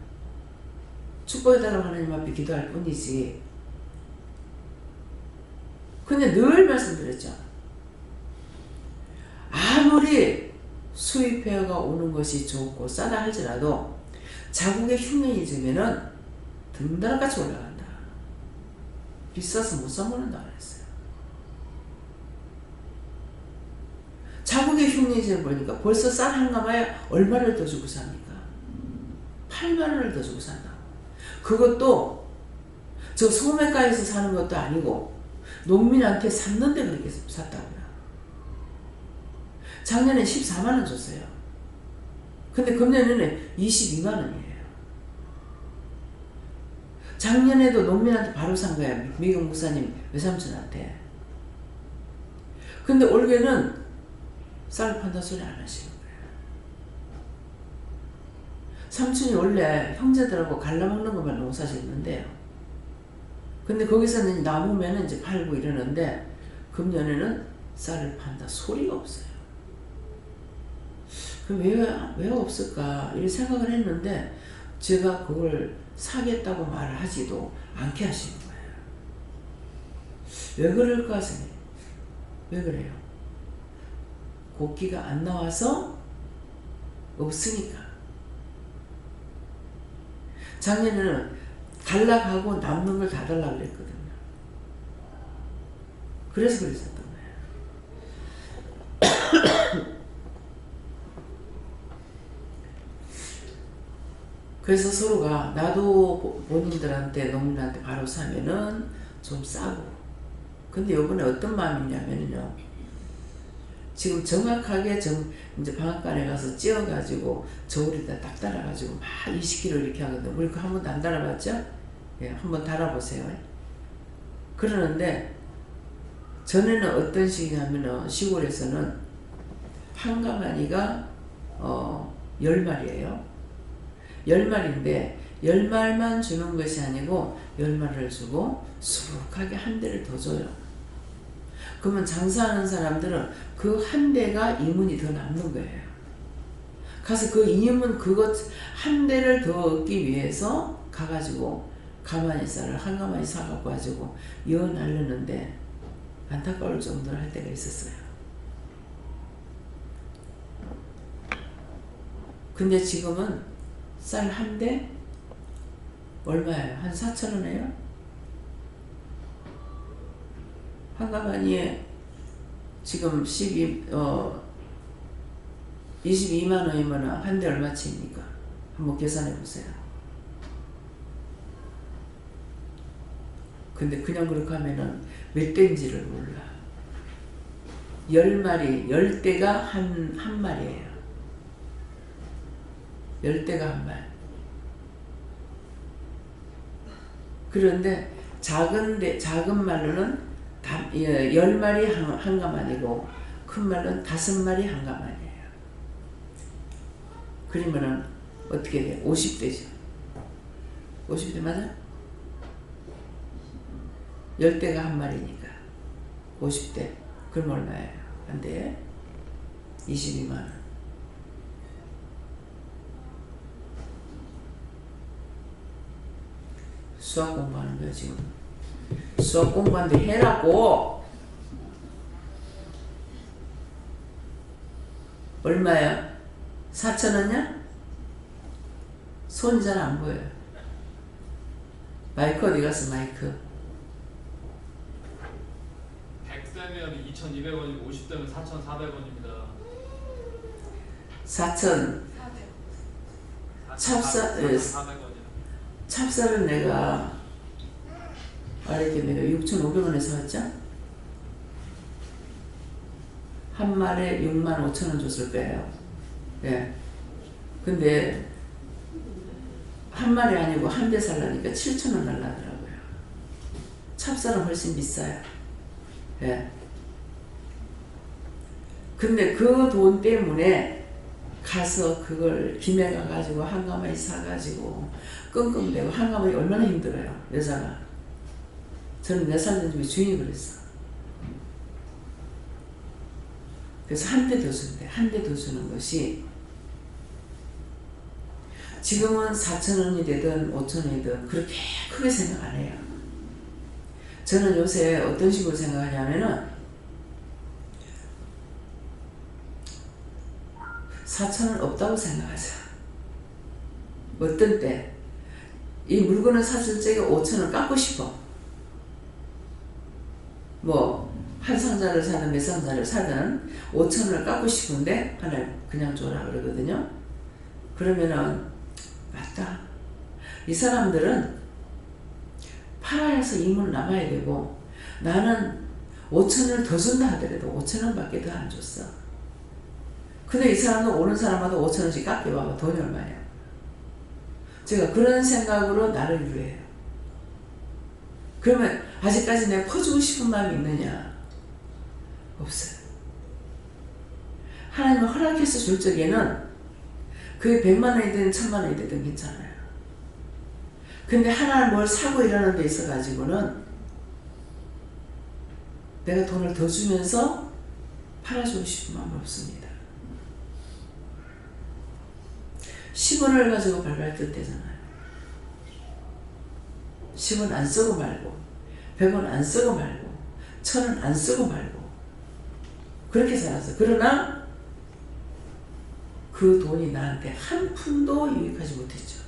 A: 축복해달라고 하나님 앞에 기도할 뿐이지. 근데 늘 말씀드렸죠. 아무리 수입해가 오는 것이 좋고 싸다 할지라도 자국의 흉년이 지면은 등다라같이 올라간다. 비싸서 못 사먹는다 그랬어요. 자국의 흉년이 보니까 벌써 쌀 한 가마에 얼마를 더 주고 삽니까? 8만 원을 더 주고 산다고. 그것도 저 소매가에서 사는 것도 아니고 농민한테 샀는데 그렇게 샀다고요. 작년에 14만 원 줬어요. 근데 금년에는 22만 원이에요. 작년에도 농민한테 바로 산 거야. 미국 목사님 외삼촌한테. 근데 올해는 쌀 판다 소리 안 하시는 거예요. 삼촌이 원래 형제들하고 갈라먹는 것만 농사 짓는데요. 근데 거기서는 남으면 이제 팔고 이러는데 금년에는 쌀을 판다 소리가 없어요. 그럼 왜 없을까? 이렇게 생각을 했는데 제가 그걸 사겠다고 말을 하지도 않게 하시는 거예요. 왜 그럴까 생각해요. 왜 그래요? 곡기가 안 나와서 없으니까. 작년에는 달라가고 남는 걸 다 달라고 그랬거든요. 그래서 그랬었던 거예요. 그래서 서로가 나도 본인들한테 농민한테 바로 사면은 좀 싸고. 근데 요번에 어떤 마음이냐면요. 지금 정확하게 이제 방앗간에 가서 찧어가지고 저울에다 딱 달아가지고 막 20kg 이렇게 하거든요. 우리 그거 한 번도 안 달아봤죠? 예, 한번 달아보세요. 그러는데 전에는 어떤 식이냐면은 시골에서는 한 가마니가 10마리예요. 10마리인데 10말만 주는 것이 아니고 10마리를 주고 수북하게 한 대를 더 줘요. 그러면 장사하는 사람들은 그 한 대가 이문이 더 남는 거예요. 가서 그 이문 그것 한 대를 더 얻기 위해서 가가지고 가마니 쌀을 한 가마니 사갖고 가지고 여 날렸는데 안타까울 정도로 할 때가 있었어요. 근데 지금은 쌀 한 대 얼마예요? 한 4,000원이에요? 한 가마니에 지금 22만 원이면 한 대 얼마치입니까? 한번 계산해 보세요. 근데 그냥 그렇게 하면은 몇 대인지를 몰라. 10마리, 10대가 한 마리예요. 10대가 한 말. 그런데 작은 말로는 10마리 한 가마니고 큰 말로는 5마리 한 가마니에요. 그러면은 어떻게 돼요? 50대죠. 50대 맞아? 10대가 한 마리니까 50대. 그럼 얼마예요? 한 대에 22만 원. 수학 공부하는 거야 지금. 수학 공부하는데 해라고. 얼마야? 4,000원이야? 손이 잘 안 보여요. 마이크 어디 갔어 마이크?
B: 100대면 2,200원이고 50대면 4,400원입니다.
A: 4,400원이요. 찹쌀은 내가 이렇게 내가 6,500원에 사왔죠? 한 마리에 65,000원 줬을 거예요. 예. 근데 한 마리 아니고 한 대 살라니까 7,000원 날라더라고요. 찹쌀은 훨씬 비싸요. 예. 근데 그 돈 때문에 가서 그걸 김에 가가지고 한 가마니 사가지고 끙끙대고 한 가마니 얼마나 힘들어요 여자가. 저는 4살 된 집에 주인이 그랬어. 그래서 한 대 더 준대. 한 대 더 주는 것이 지금은 4,000원이 되든 5,000원이든 그렇게 크게 생각 안 해요. 저는 요새 어떤 식으로 생각하냐면은 4,000원 없다고 생각하자. 어떤 때 이 물건을 샀을 적에 5,000원 깎고 싶어. 뭐 한 상자를 사든 몇 상자를 사든 5,000원을 깎고 싶은데 하나 그냥 줘라 그러거든요. 그러면은 맞다. 이 사람들은 팔아서 이물 남아야 되고 나는 5,000원을 더 준다 하더라도 5,000원밖에 더 안 줬어. 근데 이 사람은 오는 사람마다 5,000원씩 깎여봐봐. 돈이 얼마냐. 제가 그런 생각으로 나를 유해해요. 그러면 아직까지 내가 퍼주고 싶은 마음이 있느냐? 없어요. 하나님은 허락해서 줄 적에는 그게 100만 원이든 1,000만 원이 되든 괜찮아요. 근데 하나 뭘 사고 이러는 데 있어 가지고는 내가 돈을 더 주면서 팔아주고 싶은 마음은 없습니다. 10원을 가지고 발발 뜻대잖아요. 10원 안 쓰고 말고 100원 안 쓰고 말고 1,000원 안 쓰고 말고 그렇게 살았어. 그러나 그 돈이 나한테 한 푼도 유익하지 못했죠.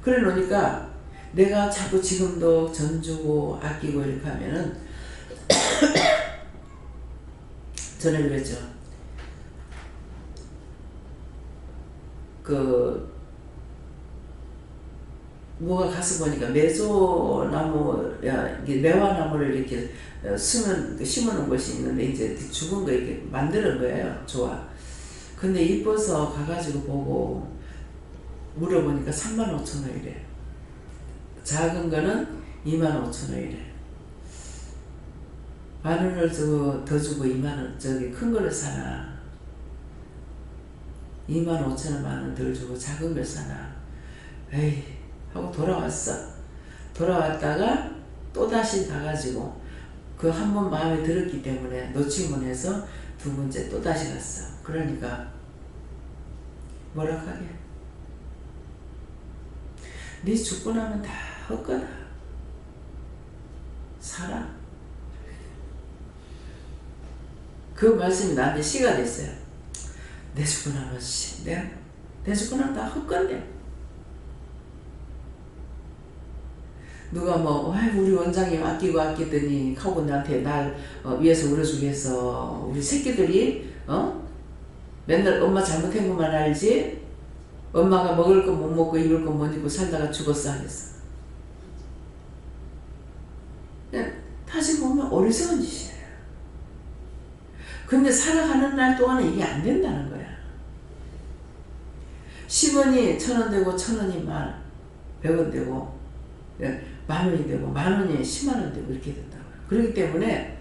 A: 그래 놓으니까 내가 자꾸 지금도 전 주고 아끼고 이렇게 하면은 전에 그랬죠. 뭐가 가서 보니까 매조나무, 매화나무를 이렇게 심어놓은 것이 있는데 이제 죽은 거 이렇게 만드는 거예요. 좋아. 근데 이뻐서 가가지고 보고 물어보니까 35,000원이래. 작은 거는 25,000원이래. 10,000원을 더 주고 20,000원, 저기 큰 거를 사나. 25,000원 10,000원 덜 주고 작은 걸 사나. 에이, 하고 돌아왔어. 돌아왔다가 또다시 가가지고 그 한 번 마음에 들었기 때문에 놓치고 해서 두 번째 또다시 갔어. 그러니까 뭐라 하게? 네 죽고 나면 다 헛거다. 살아. 그 말씀이 나한테 시가 됐어요. 내 죽고 나면 내 죽고 나면 다 헛건데. 누가 우리 원장님 아끼더니 하고 나한테 날 위해서 울어주겠어. 우리 새끼들이 맨날 엄마 잘못한 것만 알지 엄마가 먹을 거 못 먹고 입을 거 못 입고 살다가 죽었어 하겠어. 다시 보면 어리석은 짓이에요. 근데 살아가는 날 동안은 이게 안 된다는 거야. 10원이 1,000원 되고 1,000원이 100원 되고 10,000원이 되고 10,000원이 100,000원 되고 이렇게 된다고요. 그렇기 때문에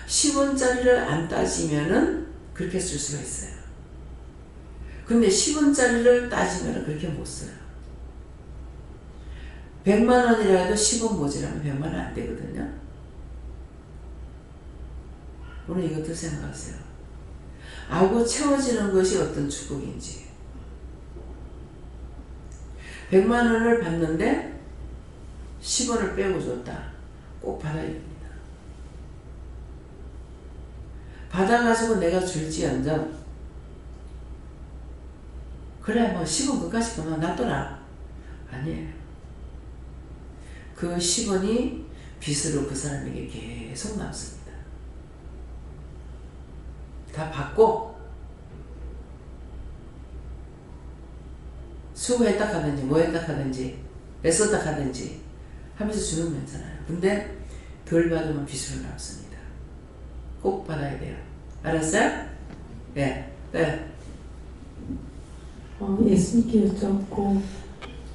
A: 10원짜리를 안 따지면은 그렇게 쓸 수가 있어요. 근데 10원짜리를 따지면은 그렇게 못 써요. 100만 원이라도 10원 모자라면 100만 원 안 되거든요. 오늘 이것도 생각하세요. 아고 채워지는 것이 어떤 축복인지. 100만 원을 받는데 10원을 빼고 줬다. 꼭 받아야 됩니다. 받아가지고 내가 줄지언정 그래 10원 그까짓 거면 놔둬라. 아니에요. 그 10원이 빚으로 그 사람에게 계속 남습니다. 다 받고 수고했다 하든지 뭐했다 하든지 애썼다 하든지 하면서 주는 거잖아요. 근데 덜 받으면 빚으로 남습니다. 꼭 받아야 돼요. 알았어요? 네. 네.
C: 예수님께 여쭤봤고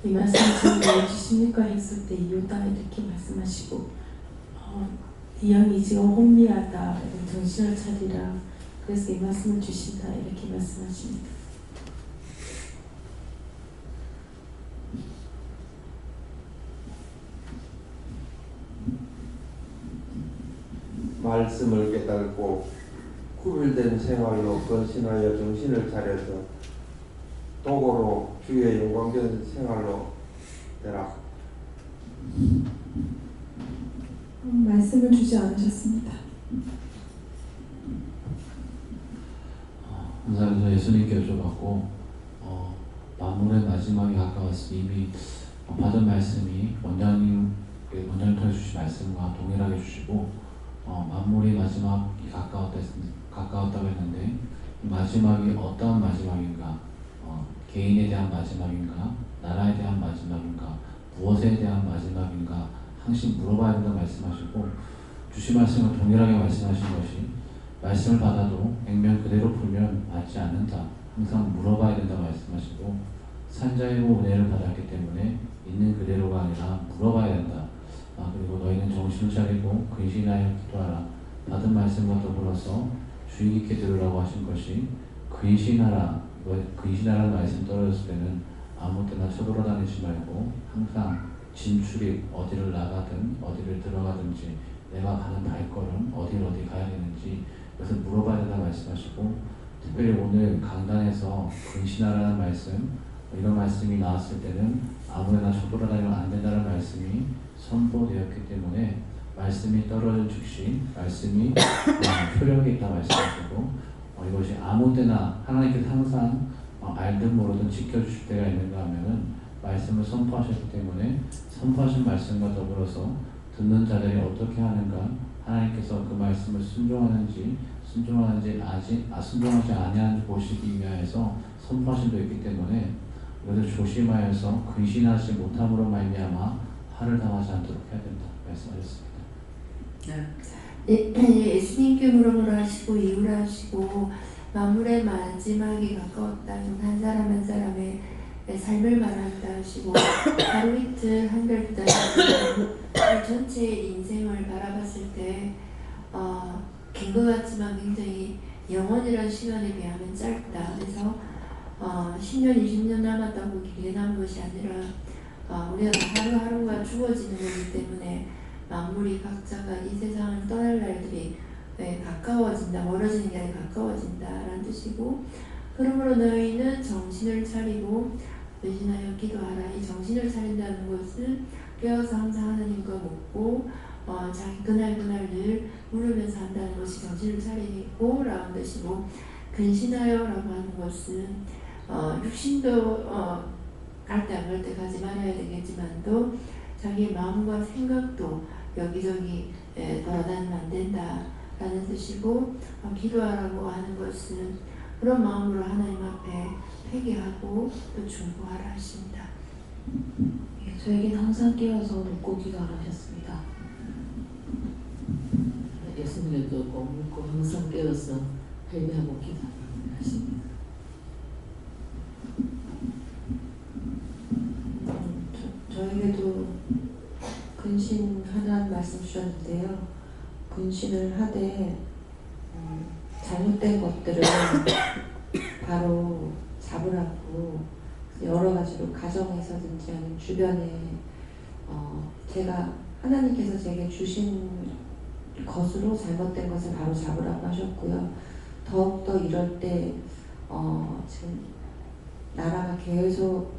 C: 이 말씀 왜 주십니까 했을 때 이유다 이렇게 말씀하시고 이 양이 지금 혼미하다 정신을 차리라 그래서 이 말씀을 주신다 이렇게 말씀하십니다.
D: 말씀을 깨달고 구별된 생활로 건신하여 정신을 차려서 도고로 주의 영광된 생활로 되라.
C: 말씀을 주지 않으셨습니다.
E: 감사합니다. 예수님께 여쭤봤고 만물의 마지막이 가까웠으니 이미 받은 말씀이 원장님 통해 주신 말씀과 동일하게 주시고 만물의 마지막이 가까웠다고 했는데 이 마지막이 어떠한 마지막인가? 개인에 대한 마지막인가? 나라에 대한 마지막인가? 무엇에 대한 마지막인가? 항상 물어봐야 된다고 말씀하시고 주신 말씀을 동일하게 말씀하신 것이 말씀을 받아도 액면 그대로 풀면 맞지 않는다. 항상 물어봐야 된다고 말씀하시고 산자이고 은혜를 받았기 때문에 있는 그대로가 아니라 물어봐야 된다. 그리고 너희는 정신을 차리고 근신하여 기도하라. 받은 말씀과 더불어서 주의 깊게 들으라고 하신 것이 근신하라는 말씀 떨어졌을 때는 아무 때나 쳐돌아다니지 말고 항상 진출입 어디를 나가든 어디를 들어가든지 내가 가는 발걸음 어디 가야 되는지 그것을 물어봐야 된다고 말씀하시고 특별히 오늘 강단에서 근신하라는 말씀 이런 말씀이 나왔을 때는 아무데나 쳐돌아다니면 안 된다는 말씀이 선포되었기 때문에 말씀이 떨어진 즉시 말씀이 효력이 있다 말씀하시고 이것이 아무 때나 하나님께서 항상 알든 모르든 지켜주실 때가 있는가 하면은 말씀을 선포하셨기 때문에 선포하신 말씀과 더불어서 듣는 자들이 어떻게 하는가 하나님께서 그 말씀을 순종하는지 순종하지 아니하는지 보시기 위하여서 선포하신 도 있기 때문에 이것을 조심하여서 근신하지 못함으로 말미암아 화를 당하지 않도록 해야 된다 말씀하셨습니다.
C: 예수님께 물어보라 하시고 이유라 하시고 만물의 마지막이 가까웠다. 한 사람 한 사람의 삶을 말한다 하시고 하루 이틀 한별 달 전체의 인생을 바라봤을 때 긴 것 같지만 굉장히 영원이라는 시간에 비하면 짧다. 그래서 10년 20년 남았다고 길게 남은 것이 아니라 우리가 하루하루가 주어지는 거기 때문에 만물이 각자가 이 세상을 떠날 날들이 가까워진다. 멀어지는 게 아니라 가까워진다라는 뜻이고 그러므로 너희는 정신을 차리고 근신하여 기도하라. 이 정신을 차린다는 것은 깨어서 항상 하나님과 묻고 자기 그날 늘 물으면서 한다는 것이 정신을 차리고 라는 뜻이고 근신하여라고 하는 것은 육신도 갈 때 안 갈 때 가지 말아야 되겠지만도 자기 마음과 생각도 여기저기 돌아다니면 안 된다라는 뜻이고 기도하라고 하는 것은 그런 마음으로 하나님 앞에 회개하고 또 중보하라 하십니다.
F: 저에겐 항상 깨어서 묻고 기도하라 하셨습니다.
A: 예수님도 꼭 묻고 항상 깨어서 회개하고 기도하라 하십니다.
F: 저에게도 근신하라는 말씀 주셨는데요. 근신을 하되 잘못된 것들을 바로 잡으라고 여러 가지로 가정에서든지 아니면 주변에 제가 하나님께서 제게 주신 것으로 잘못된 것을 바로 잡으라고 하셨고요. 더욱더 이럴 때 지금 나라가 계속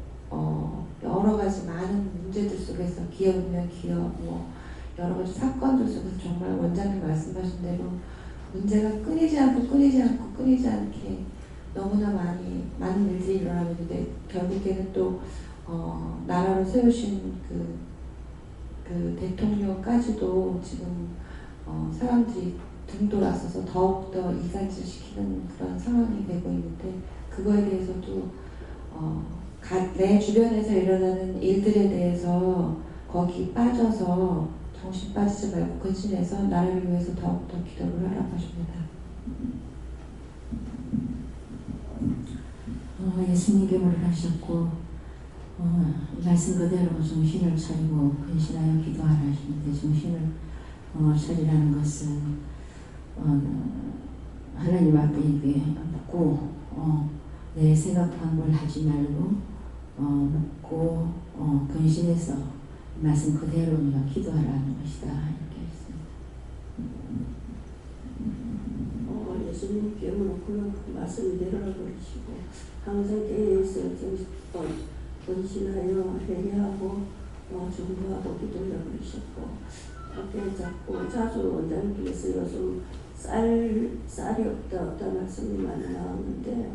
F: 여러 가지 많은 문제들 속에서 기업이면 기업, 여러 가지 사건들 속에서 정말 원장님 말씀하신 대로 문제가 끊이지 않게 너무나 많은 일들이 일어나고 있는데 결국에는 또 나라로 세우신 그 대통령까지도 지금 사람들이 등돌아서서 더욱더 이간질시키는 그런 상황이 되고 있는데 그거에 대해서도 내 주변에서 일어나는 일들에 대해서 거기 빠져서 정신 빠지지 말고 근신해서 나라를 위해서 더욱더 기도를 하라고 하십니다.
G: 예수님께 물으셨고 말씀 그대로 정신을 차리고 근신하여 기도하라 하시는데 정신을 차리라는 것은 하나님 앞에 이렇게 묻고 내 생각한 걸 하지 말고 묻고 근신해서 말씀 그대로 우리가 기도하라는 것이다 이렇게 했습니다.
H: 예수님께 무릎 꿇고 말씀을 내려라 그러시고 항상 깨어있어 근신하여 회개하고 중보하고 기도하라 그러셨고 어깨 잡고 자주 원장님께서 요즘 쌀이 없다 말씀이 많이 나왔는데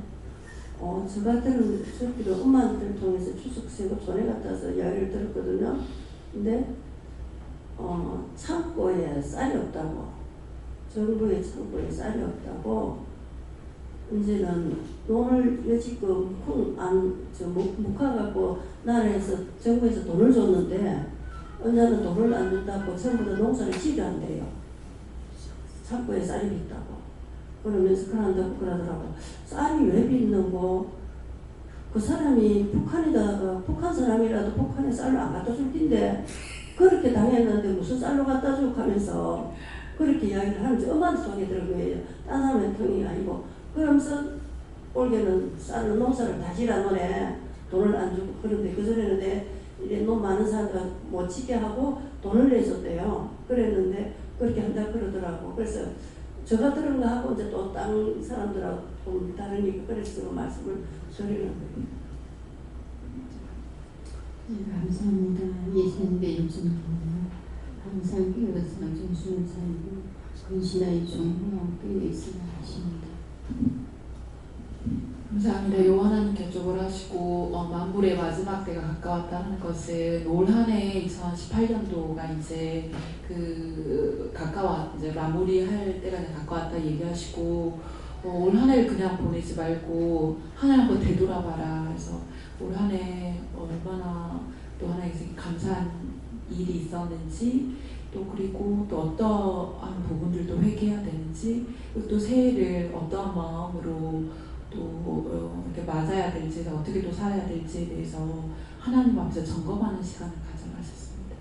H: 저 같은 저기도 엄마들 통해서 추석 세고 전에 갔다 와서 이야기를 들었거든요. 근데 창고에 쌀이 없다고, 정부의 창고에 쌀이 없다고 이제는 돈을 지금 묵혀갖고 나라에서 정부에서 돈을 줬는데 언제는 돈을 안 준다고 전부 다 농사를 지게한대요. 창고에 쌀이 있다고 그러면서 그런다고 그러더라고. 쌀이 왜 빚는고 그 사람이 북한 사람이라도 북한에 쌀을 안 갖다 줄 텐데 그렇게 당했는데 무슨 쌀로 갖다 줄 하면서 그렇게 이야기를 하는지 엄마한테 통해 들은 거예요. 딴 사람의 통이 아니고. 그러면서 올해는 쌀을 농사를 다 지라노네 돈을 안 주고. 그런데 그전에는 이래 너무 많은 사람들 못 지게 하고 돈을 내줬대요. 그랬는데 그렇게 한다 그러더라고. 그래서 제가 들은 거 하고 이제 또 다른 사람들하고 좀 다르니까 그래서 말씀을 드리는 거예요.
G: 네, 감사합니다. 예수님의 요즘으로 항상 깨어서 정신을 차리고 근신하여 종과 함께 있으라 하십니다.
F: 감사합니다. 요 하나님께 족을 하시고 만물의 마지막 때가 가까웠다는 것은 올 한해 2018년도가 이제 이제 마무리할 때가 이제 가까웠다 얘기하시고 올 한해를 그냥 보내지 말고 하나님과 되돌아봐라. 그래서 올 한해 얼마나 또 하나님께 감사한 일이 있었는지 또 그리고 또 어떠한 부분들도 회개해야 되는지 그리고 또 새해를 어떠한 마음으로 또 이렇게 맞아야 될지 어떻게 또 살아야 될지에 대해서 하나님 앞에서 점검하는 시간을 가져가셨습니다.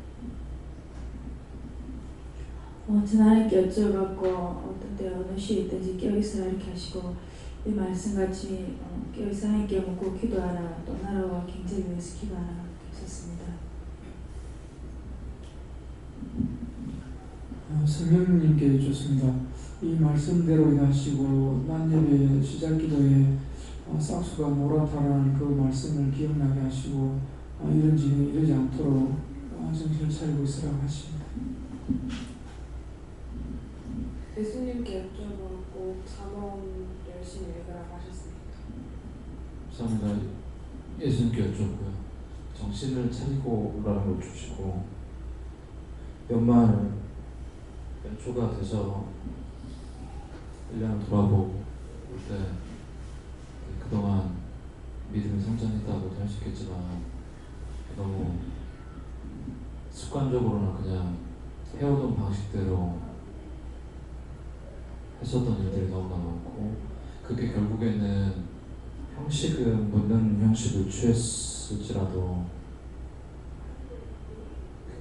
C: 하나님께 여쭤봤고 어떤 때 어느 시에 있든지 깨어있으라 이렇게 하시고 이 말씀같이 깨어있어 하나님께 묻고 기도하라 또 나라와 경제를 위해서 기도하라 이렇게 했었습니다.
I: 성령님께 주셨습니다. 이 말씀대로 하시고 난예배 시작 기도에 싹수가 몰아타라는 그 말씀을 기억나게 하시고 이런 일이 이러지 않도록 정신을 차리고 있으라고 하십니다.
J: 예수님께 여쭤보고 잠언 열심히 읽으라고 하셨습니다.
E: 감사합니다. 예수님께 여쭙고요. 정신을 차리고 오라는 걸 주시고 연말 연초가 돼서 1년을 돌아보고 올 때 그동안 믿음이 성장했다고도 할 수 있겠지만 너무 습관적으로는 그냥 해오던 방식대로 했었던 일들이 너무나 많고 그게 결국에는 형식은 묻는 형식을 취했을지라도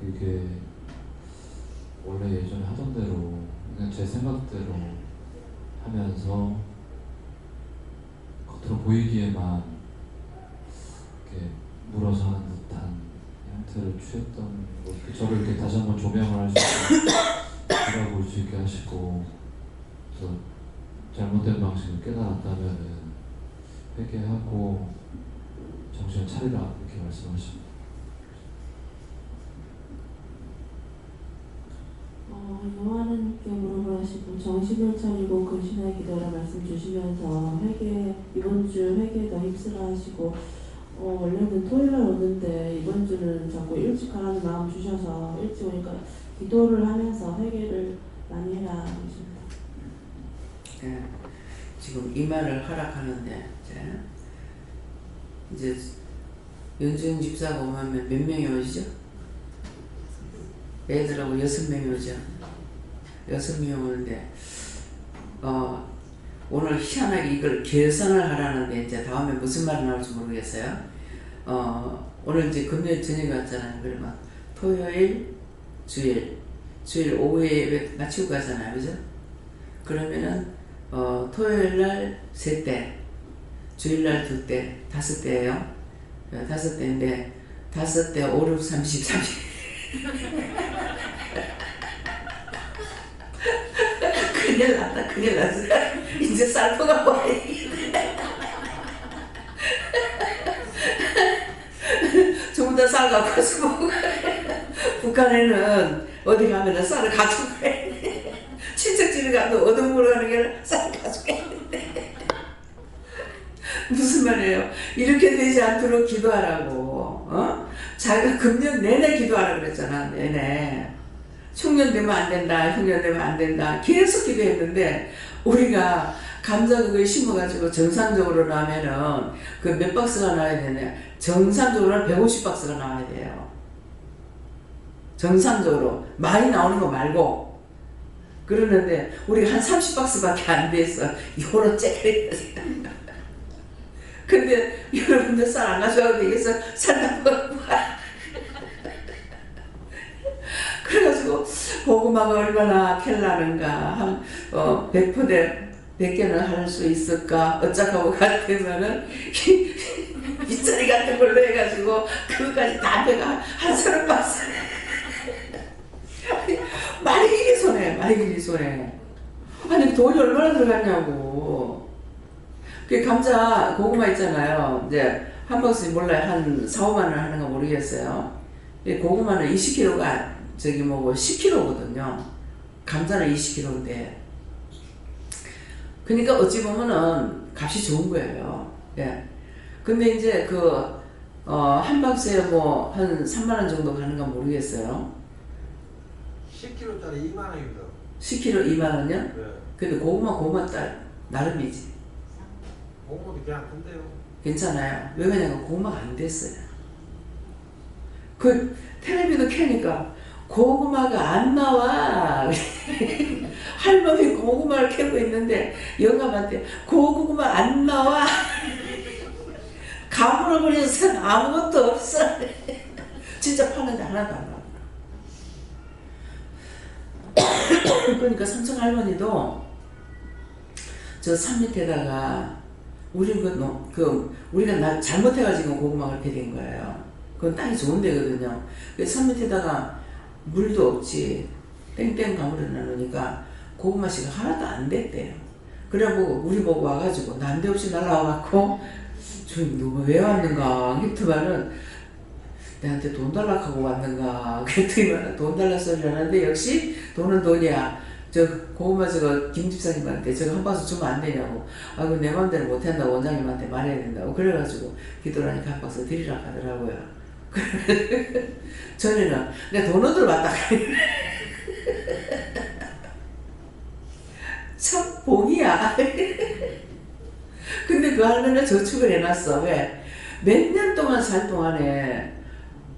E: 그게 원래 예전에 하던 대로 그냥 제 생각대로 하면서 겉으로 보이기에만 이렇게 물어서 하는 듯한 형태를 취했던 것, 저를 이렇게 다시 한번 조명을 할 수 있게 돌아볼 수 있게 하시고 그래서 잘못된 방식을 깨달았다면 회개하고 정신을 차리라 이렇게 말씀하십니다.
C: 하나님께 물어보시고 정신을 차리고 근신하여 기도하라 말씀 주시면서 이번 주 회개 더 힘쓰라 하시고 원래는 토요일날 오는데 이번 주는 자꾸 일찍 가라는 마음 주셔서 일찍 오니까 기도를 하면서 회개를 많이 해라 하십니다.
A: 네, 지금 이 말을 하락하는데 이제 윤주영 집사가 오면 몇 명이 오시죠? 애들하고 6명이 오죠. 6명이 오는데 오늘 희한하게 이걸 개선을 하라는데 이제 다음에 무슨 말이 나올지 모르겠어요. 오늘 이제 금요일 저녁에 왔잖아요. 그러면 토요일, 주일 오후에 마치고 가잖아요. 그죠? 그러면은 토요일날 3대, 주일날 2대, 5대예요. 5대인데 5대 5, 6, 30, 30 큰일 났다, 큰일 났어. 이제 살포가 뭐야. 전부 다 쌀 갖고 와서 먹고. 북한에는 어디 가면은 쌀을 가지고 가야 돼. 친척집에 가도 얻어먹으러 가는 게 아니라 쌀을 가지고 가야 돼. 무슨 말이에요? 이렇게 되지 않도록 기도하라고. 자기가 금년 내내 기도하라고 그랬잖아. 내내. 흉년 되면 안 된다. 흉년 되면 안 된다. 계속 기도했는데 우리가 감자 그걸 심어가지고 정상적으로 나면은 그 몇 박스가 나와야 되냐? 정상적으로는 150박스가 나와야 돼요. 정상적으로 많이 나오는 거 말고. 그러는데 우리가 한 30박스밖에 안 됐어. 요런 째리. 근데 여러분들 쌀 안 가져가도 되겠어? 살 다 먹어. 그래가지고 고구마가 얼마나 캘라는가, 한 100포대 100개는 할 수 있을까 어쩌고 같으면은 빗자리 같은 걸로 해가지고 그거까지 다 배가 한 30박스. 말이 길이 손해, 말이 길이 손해. 아니 돈이 얼마나 들어갔냐고. 그 감자 고구마 있잖아요. 이제 한 박스 몰라요, 한 4, 5만 원 하는 거 모르겠어요. 고구마는 20kg가 저기 뭐고 10kg거든요. 감자는 20kg인데. 그러니까 어찌 보면은 값이 좋은 거예요. 예. 근데 이제 한 박스에 뭐 한 3만 원 정도 가는 건 모르겠어요.
D: 10kg짜리 2만 원입니다.
A: 10kg 2만 원이요?
D: 네.
A: 근데 고구마 나름이지.
D: 고구마도 그냥 큰데요.
A: 괜찮아요. 왜 그러냐면 고구마가 안 됐어요. 그 텔레비도 켜니까 고구마가 안 나와. 할머니 고구마를 캐고 있는데 영감한테 고구마 안 나와. 가물어 버려서 아무것도 없어. 진짜 파는데 하나도 안 나와. 그러니까 삼촌 할머니도 저 산 밑에다가 우리가 잘못해가지고 고구마를 캐된 거예요. 그건 땅이 좋은 데거든요. 산 밑에다가 물도 없지. 땡땡 가물어 놔놓으니까 고구마 씨가 하나도 안 됐대요. 그래갖고 우리 보고 와가지고 난데없이 날라와갖고 너 왜 왔는가 했더만은 내한테 돈 달라고 하고 왔는가 그랬더니 돈 달라 소리 하는데 역시 돈은 돈이야. 저 고구마 저거 김 집사님한테 저거 한 박스 주면 안 되냐고. 아이고 내 맘대로 못한다고 원장님한테 말해야 된다고. 그래가지고 기도를 하니까 한 박스 드리라고 하더라고요. 전에는 내가 돈 얻으러 왔다. 참 복이야. 근데 그 할머니는 저축을 해놨어. 왜? 몇 년 동안 살 동안에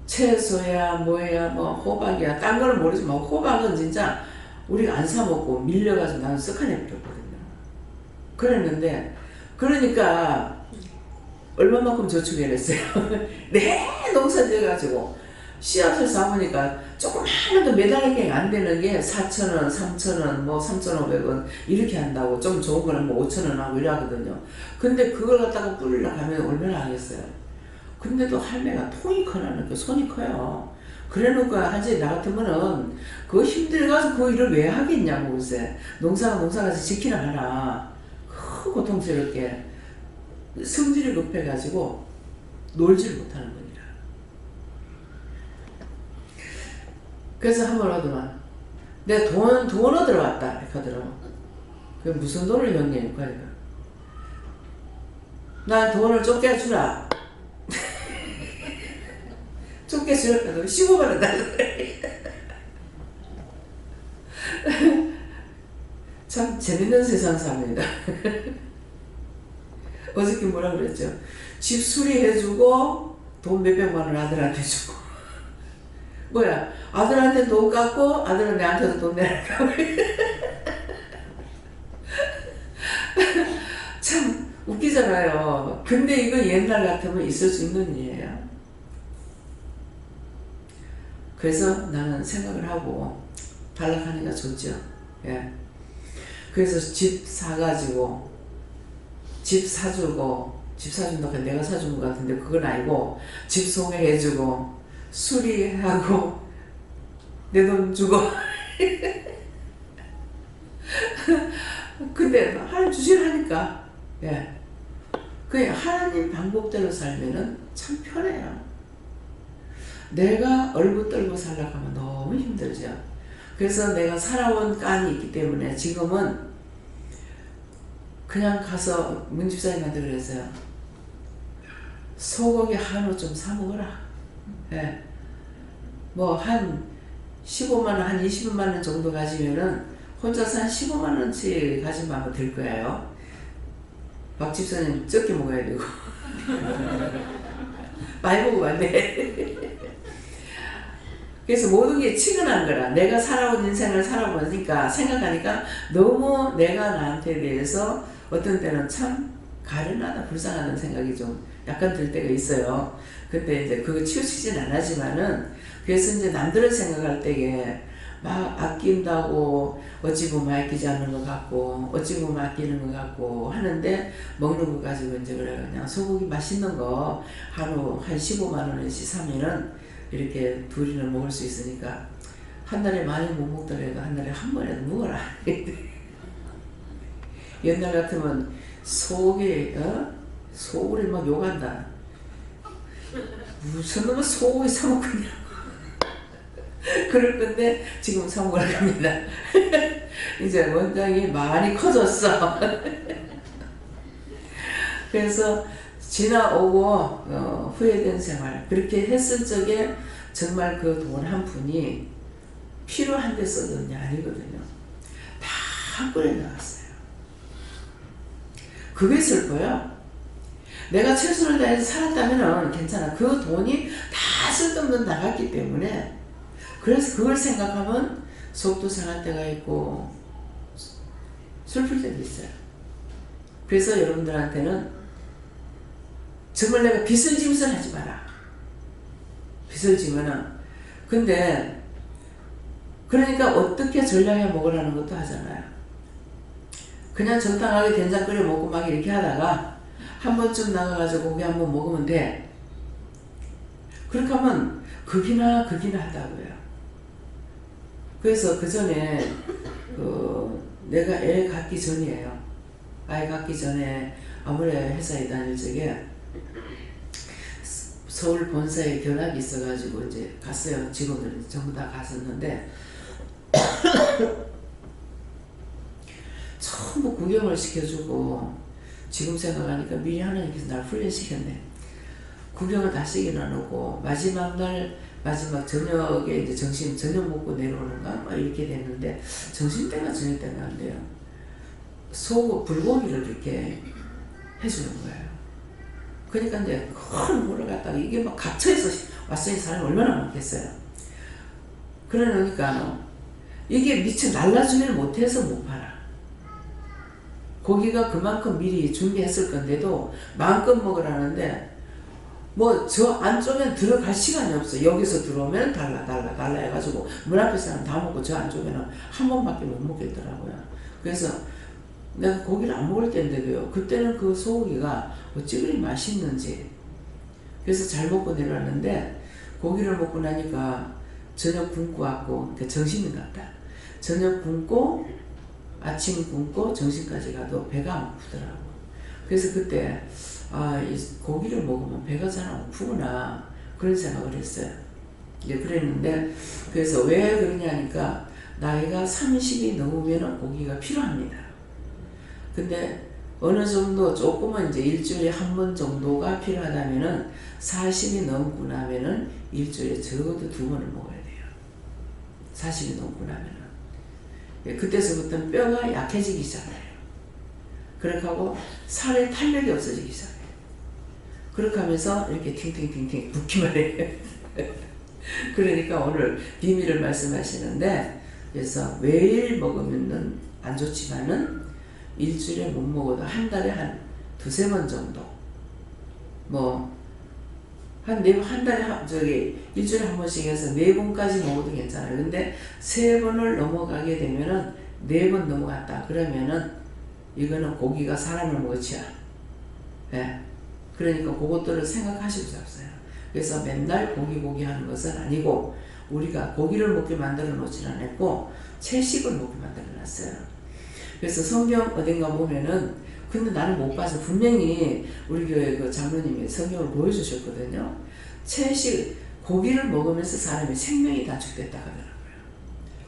A: 채소야 뭐야 뭐 호박이야 딴 거는 모르지만 호박은 진짜 우리가 안 사 먹고 밀려가지고 나는 쓱하니 버렸거든요. 그랬는데 그러니까 얼마만큼 저축해냈어요. 네 농사 지어가지고 씨앗을 사보니까 조그마한 매달리게 안 되는 게 4,000원, 3,000원, 뭐 3,500원 이렇게 한다고. 좀 좋은 거는 뭐 5,000원 하고 이러거든요. 근데 그걸 갖다가 뿌리려고 하면 얼마나 하겠어요. 근데도 할매가 통이 커나는 그 손이 커요. 그래 놓고 하지 나 같으면은 그거 힘들어가지고 그 일을 왜 하겠냐고. 글쎄 농사가서 지키나 하나 고통스럽게 성질이 급해가지고 놀지를 못하는 거니라. 그래서 한번 하더만 내가 돈 얻으러 왔다 하더라고. 그 무슨 돈을 형님? 그러니까 난 돈을 쫓겨 주라. 쫓겨 주라고 15만 원 달라. 참 재밌는 세상 삽니다. 어저께 뭐라 그랬죠? 집 수리해주고 돈 몇백만 원 아들한테 주고. 뭐야? 아들한테 돈 깎고 아들은 내한테도 돈 내라고. 참 웃기잖아요. 근데 이거 옛날 같으면 있을 수 있는 일이에요. 그래서 나는 생각을 하고 단락하니까 좋죠. 예. 그래서 집 사가지고 집 사주고 집 사준다고 내가 사준 것 같은데 그건 아니고 집 소개해주고 수리하고 내 돈 주고 근데 하나님 주시라니까. 예. 그냥 하나님 방법대로 살면은 참 편해요. 내가 얼굴 떨고 살려고 하면 너무 힘들죠. 그래서 내가 살아온 깐이 있기 때문에 지금은 그냥 가서 문 집사님한테 그랬어요. 소고기 한우 좀 사 먹어라. 예. 뭐 한 15만원, 한 20만원 정도 가지면은 혼자서 한 15만원치 가지면 아마 될 거예요. 박 집사님 적게 먹어야 되고. 많이 먹으면 안 돼. 그래서 모든 게 치근한 거라. 내가 살아온 인생을 살아보니까 생각하니까 너무 내가 나한테 대해서 어떤 때는 참 가련하다, 불쌍하다는 생각이 좀 약간 들 때가 있어요. 근데 이제 그거 치우치진 않았지만은 그래서 이제 남들을 생각할 때에 막 아낀다고 어찌 보면 아끼지 않는 것 같고 어찌 보면 아끼는 것 같고 하는데 먹는 거 가지고 이제 그래 그냥 소고기 맛있는 거 한우 한 15만 원씩 사면은 이렇게 둘이는 먹을 수 있으니까 한 달에 많이 못 먹더라도 한 달에 한 번이라도 먹어라. 옛날 같으면 소고기 소고기 막 욕한다. 무슨 놈은 소고기 사 먹냐고. 그럴 건데 지금 사 먹으러 갑니다. 이제 원장이 많이 커졌어. 그래서 지나오고 후회된 생활 그렇게 했을 적에 정말 그 돈 한 푼이 필요한 데 써졌냐 아니거든요. 다 끓여 나갔어요. 그게 슬퍼요. 내가 최선을 다해서 살았다면 괜찮아. 그 돈이 다 쓸데없는 나갔기 때문에 그래서 그걸 생각하면 속도 상할 때가 있고 슬플 때도 있어요. 그래서 여러분들한테는 정말 내가 빚을 지면서 하지 마라. 빚을 지면은 근데 그러니까 어떻게 전략해 먹으라는 것도 하잖아요. 그냥 정당하게 된장 끓여 먹고 막 이렇게 하다가 한 번쯤 나가가지고 고기 한 번 먹으면 돼. 그렇게 하면 극이나 하다고요. 그래서 그 전에 내가 애 갖기 전이에요. 아이 갖기 전에 아무래 회사에 다닐 적에 서울 본사에 견학이 있어가지고 이제 갔어요. 직원들 전부 다 갔었는데 전부 구경을 시켜주고 지금 생각하니까 미리 하나님께서 날 훈련시켰네. 구경을 다 시켜놓고 마지막 날 마지막 저녁에 이제 저녁 먹고 내려오는가 막 이렇게 됐는데 점심때가 저녁 때가 안 돼요. 불고기를 이렇게 해주는 거예요. 그러니까 이제 큰 물을 갖다가 이게 막 갇혀서 왔으니 사람이 얼마나 많겠어요. 그러니까 이게 미처 날라주면 못해서 못 팔아. 고기가 그만큼 미리 준비했을 건데도 마음껏 먹으라는데 뭐 저 안쪽엔 들어갈 시간이 없어. 여기서 들어오면 달라 해가지고 문 앞에 사람 다 먹고 저 안쪽에는 한 번밖에 못 먹겠더라고요. 그래서 내가 고기를 안 먹을 때인데도요. 그때는 그 소고기가 어찌 그리 맛있는지. 그래서 잘 먹고 내려왔는데 고기를 먹고 나니까 저녁 굶고 왔고 그러니까 정신이 갔다. 저녁 굶고 아침 굶고 정신까지 가도 배가 안 고프더라고. 그래서 그때 이 고기를 먹으면 배가 잘 안 고프구나 그런 생각을 했어요. 이제 그랬는데 그래서 왜 그러냐니까 나이가 30이 넘으면 고기가 필요합니다. 근데 어느 정도 조금은 이제 일주일에 한 번 정도가 필요하다면은 40이 넘고 나면은 일주일에 적어도 2번을 먹어야 돼요. 40이 넘고 나면은. 그때서부터는 뼈가 약해지기 시작해요. 그렇게 하고 살의 탄력이 없어지기 시작해요. 그렇게 하면서 이렇게 팅팅팅팅 붓기만 해요. 그러니까 오늘 비밀을 말씀하시는데 그래서 매일 먹으면 안 좋지만은 일주일에 못 먹어도 한 달에 한 2-3번 정도 뭐 한 달에 일주일에 한 번씩 해서 4번까지 먹어도 괜찮아요. 근데 3번을 넘어가게 되면은 4번 넘어갔다 그러면은 이거는 고기가 사람을 먹었지야. 예. 그러니까 그것들을 생각하시고 잡으세요. 그래서 맨날 고기 하는 것은 아니고 우리가 고기를 먹게 만들어 놓지는 않았고 채식을 먹게 만들어 놨어요. 그래서 성경 어딘가 보면은 근데 나는 못 봐서 분명히 우리 교회 그 장로님이 성경을 보여주셨거든요. 채식 고기를 먹으면서 사람의 생명이 단축됐다 하더라고요.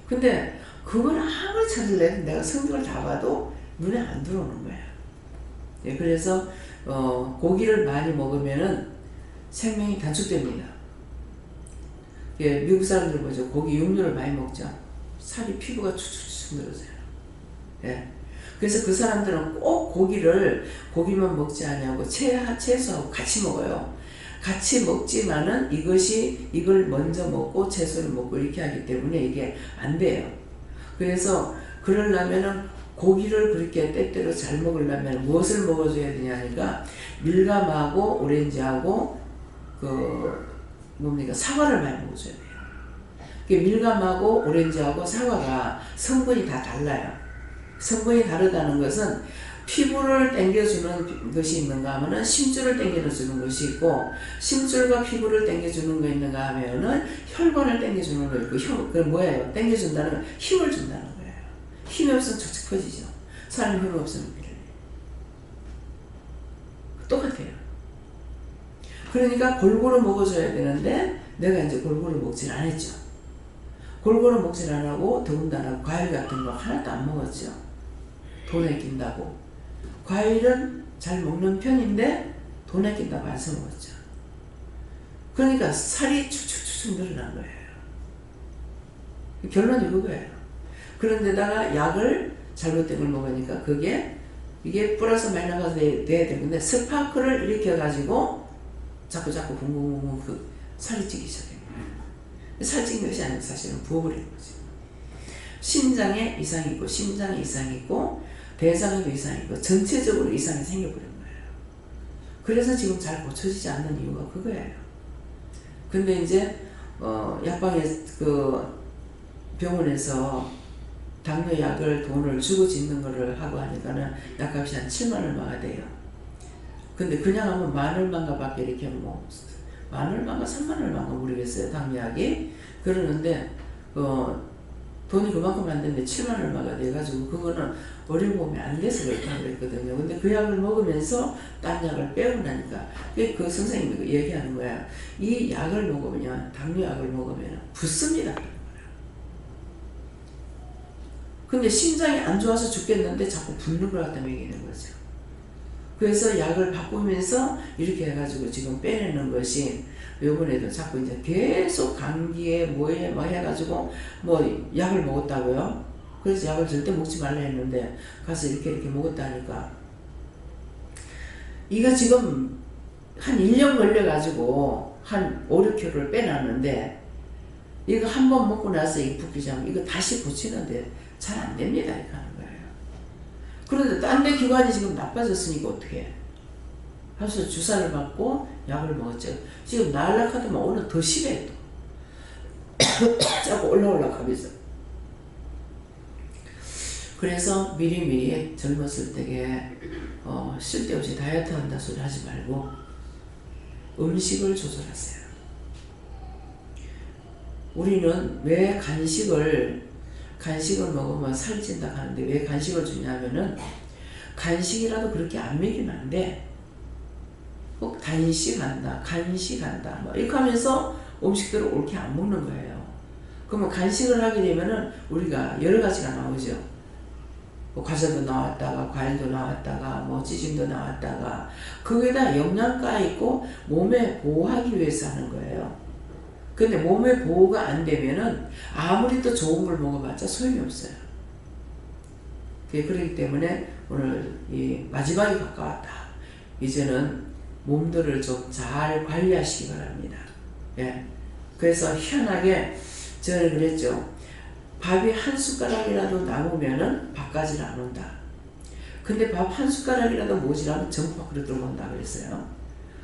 A: 근데 그걸 아무리 찾을래 내가 성경을 다 봐도 눈에 안 들어오는 거예요. 예, 그래서 고기를 많이 먹으면은 생명이 단축됩니다. 예, 미국 사람들 보죠. 고기 육류를 많이 먹죠. 살이 피부가 축축축 늘어져요. 예. 그래서 그 사람들은 꼭 고기만 먹지 않냐고 채소하고 같이 먹어요. 같이 먹지만은 이걸 먼저 먹고 채소를 먹고 이렇게 하기 때문에 이게 안 돼요. 그래서 그러려면은 고기를 그렇게 때때로 잘 먹으려면 무엇을 먹어줘야 되냐니까 밀감하고 오렌지하고 사과를 많이 먹어줘야 돼요. 밀감하고 오렌지하고 사과가 성분이 다 달라요. 성분이 다르다는 것은 피부를 당겨주는 것이 있는가 하면은 심줄을 당겨주는 것이 있고 심줄과 피부를 당겨주는 거 있는가 하면은 혈관을 당겨주는 거 있고 그건 뭐예요? 당겨준다는 건 힘을 준다는 거예요. 힘이 없으면 척척 퍼지죠. 사람이 힘이 없으면 그래요. 똑같아요. 그러니까 골고루 먹어줘야 되는데 내가 이제 골고루 먹질 않았죠. 골고루 먹질 안 하고 더군다나 과일 같은 거 하나도 안 먹었죠. 돈에 낀다고. 과일은 잘 먹는 편인데 돈에 낀다고 안 써먹었죠. 그러니까 살이 축축축 늘어난 거예요. 결론이 그거예요. 그런데다가 약을 잘못된 걸 먹으니까 이게 플러스 마이너스가 돼야 되는데 스파크를 일으켜가지고 자꾸 붕붕붕붕 살이 찌기 시작해요. 살 찐 것이 아니고 사실은 부어버리는 거죠. 심장에 이상이 있고 심장에 이상이 있고 대장에도 이상이 있고 전체적으로 이상이 생겨버린 거예요. 그래서 지금 잘 고쳐지지 않는 이유가 그거예요. 근데 이제 약방에 병원에서 당뇨약을 돈을 주고 짓는 거를 하고 하니까는 약값이 한 7만 얼마가 돼요. 근데 그냥 하면 만 얼마인가 밖에 이렇게 만 얼마인가 3만 얼마인가 모르겠어요. 당뇨약이. 그러는데 돈이 그만큼 안 되는데 7만 얼마가 돼가지고 그거는 어려움이 안 돼서 그렇다고 그랬거든요. 근데 그 약을 먹으면서 딴 약을 빼고 나니까 그 선생님이 얘기하는 거야. 이 약을 먹으면 당뇨약을 먹으면 붓습니다. 근데 심장이 안 좋아서 죽겠는데 자꾸 붓는 걸 갖다 먹이는 거죠. 그래서 약을 바꾸면서 이렇게 해가지고 지금 빼내는 것이 요번에도 자꾸 이제 계속 감기에 뭐에 뭐 해가지고 뭐 약을 먹었다고요. 그래서 약을 절대 먹지 말라 했는데 가서 이렇게 먹었다니까 이거 지금 한 1년 걸려가지고 한 5, 6kg를 빼놨는데 이거 한 번 먹고 나서 이 붓기장 이거 다시 고치는데 잘 안 됩니다. 이렇게 하는 거예요. 그런데 딴 데 기관이 지금 나빠졌으니까 어떻게 해? 그래서 주사를 맞고 약을 먹었죠. 지금 나으락하더만 오늘 더 심해 또. 자꾸 올라가면서. 그래서 미리미리 젊었을 때에 쓸데없이 다이어트 한다 소리 하지 말고 음식을 조절하세요. 우리는 왜 간식을 먹으면 살찐다 하는데 왜 간식을 주냐면은 간식이라도 그렇게 안 먹이면 안 돼. 꼭 단식한다, 간식한다 뭐 이렇게 하면서 음식들을 옳게 안 먹는 거예요. 그러면 간식을 하게 되면은 우리가 여러 가지가 나오죠. 뭐 과자도 나왔다가 과일도 나왔다가 뭐 찌짐도 나왔다가 거기에다 영양가 있고 몸에 보호하기 위해서 하는 거예요. 근데 몸의 보호가 안 되면은 아무리 또 좋은 걸 먹어봤자 소용이 없어요. 그렇기 때문에 오늘 이 마지막이 가까웠다. 이제는 몸들을 좀 잘 관리하시기 바랍니다. 예. 그래서 희한하게 저는 그랬죠. 밥이 한 숟가락이라도 남으면은 밥까지는 안 온다. 근데 밥 한 숟가락이라도 모자라면 전부 그릇 들고 온다 그랬어요.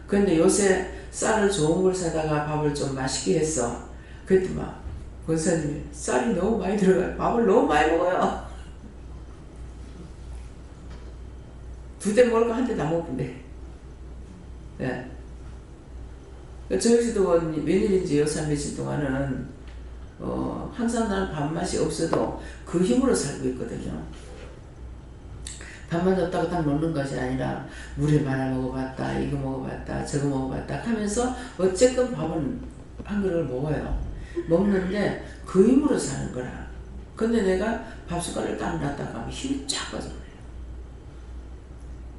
A: 그런데 요새 쌀을 좋은 걸 사다가 밥을 좀 맛있게 했어. 그랬더니 막 권사님이 쌀이 너무 많이 들어가요. 밥을 너무 많이 먹어요. 2대 먹을 거 한 대 다 먹던데. 예. 저희도 웬일인지 여사 며칠 동안은 항상 나는 밥맛이 없어도 그 힘으로 살고 있거든요. 밥만 없다고 딱 먹는 것이 아니라 물에 말아 먹어봤다, 이거 먹어봤다, 저거 먹어봤다 하면서 어쨌든 밥은 한 그릇을 먹어요. 먹는데 그 힘으로 사는 거라. 근데 내가 밥 숟가락을 딱 놨다가 하면 힘이 쫙 빠져버려요.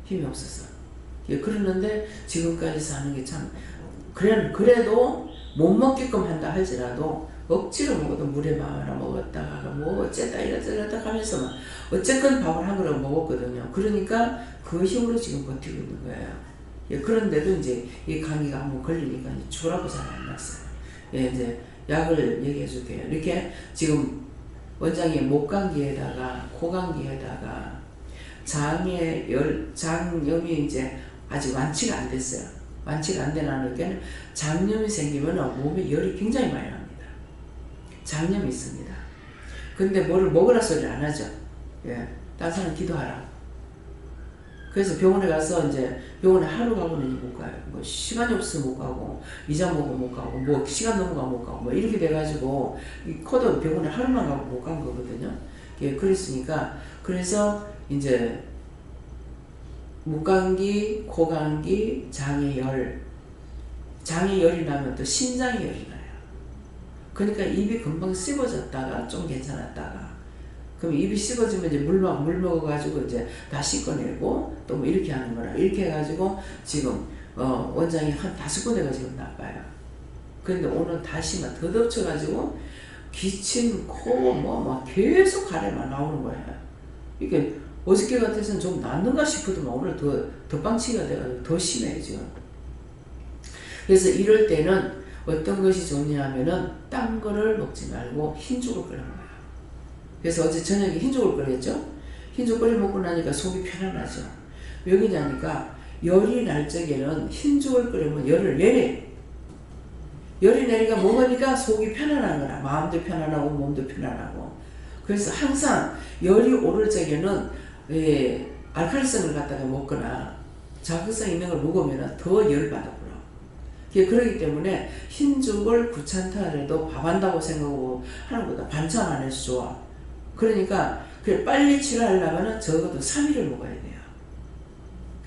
A: 힘이 없어서. 예, 그러는데 지금까지 사는 게 참 그래도 못 먹게끔 한다 할지라도 억지로 먹어도 물에 말아 먹었다가 뭐 어쨌다 이랬다 하면서 어쨌건 밥을 한 그릇 먹었거든요. 그러니까 그 힘으로 지금 버티고 있는 거예요. 예, 그런데도 이제 이 감기가 한번 걸리니까 죽으라고 잘 안 났어요. 예, 이제 약을 얘기해 줄게요. 이렇게 지금 원장이 목감기에다가 코감기에다가 장염이 이제 아직 완치가 안 됐어요. 완치가 안 되는 장염이 생기면 몸에 열이 굉장히 많이 납니다. 장염이 있습니다. 근데 뭐를 먹으라 소리를 안 하죠. 예, 딴 사람 기도하라. 그래서 병원에 가서 이제 병원에 하루 가고는 못 가요. 뭐 시간이 없으면 못 가고 이자 먹고 못 가고 뭐 시간 넘어가면 못 가고 뭐 이렇게 돼가지고 이 코도 병원에 하루만 가고 못 간 거거든요. 예, 그랬으니까 그래서 이제 목감기, 코감기, 장애열이 나면 또 신장에 열이 나요. 그러니까 입이 금방 씹어졌다가 좀 괜찮았다가 그럼 입이 씹어지면 이제 물 먹어가지고 이제 다 씻어내고 또 뭐 이렇게 하는 거라. 이렇게 해가지고 지금 원장이 한 5군데가 지금 나빠요. 그런데 오늘 다시만 더 덮쳐가지고 기침, 코, 뭐 계속 가래만 나오는 거예요. 이게 어저께 같아서는 좀 낫는가 싶어도 오늘 더 빵치기가 돼가지고 더 심해요, 지금. 그래서 이럴 때는 어떤 것이 좋냐 하면은 딴 거를 먹지 말고 흰죽을 끓여 먹어요. 그래서 어제 저녁에 흰죽을 끓였죠? 흰죽 끓여 먹고 나니까 속이 편안하죠. 왜 그러냐니까 열이 날 적에는 흰죽을 끓이면 열을 내려. 열이 내리가 먹으니까 속이 편안한 거라. 마음도 편안하고 몸도 편안하고. 그래서 항상 열이 오를 적에는 알칼리성을 갖다가 먹거나 자극성 있는 걸 먹으면 더 열받아 불어. 그렇기 때문에 흰죽을 귀찮다 해도 밥 한다고 생각하고 하는 것보다 반찬 안 해서 좋아. 그러니까 빨리 치료하려면 적어도 3일을 먹어야 돼요.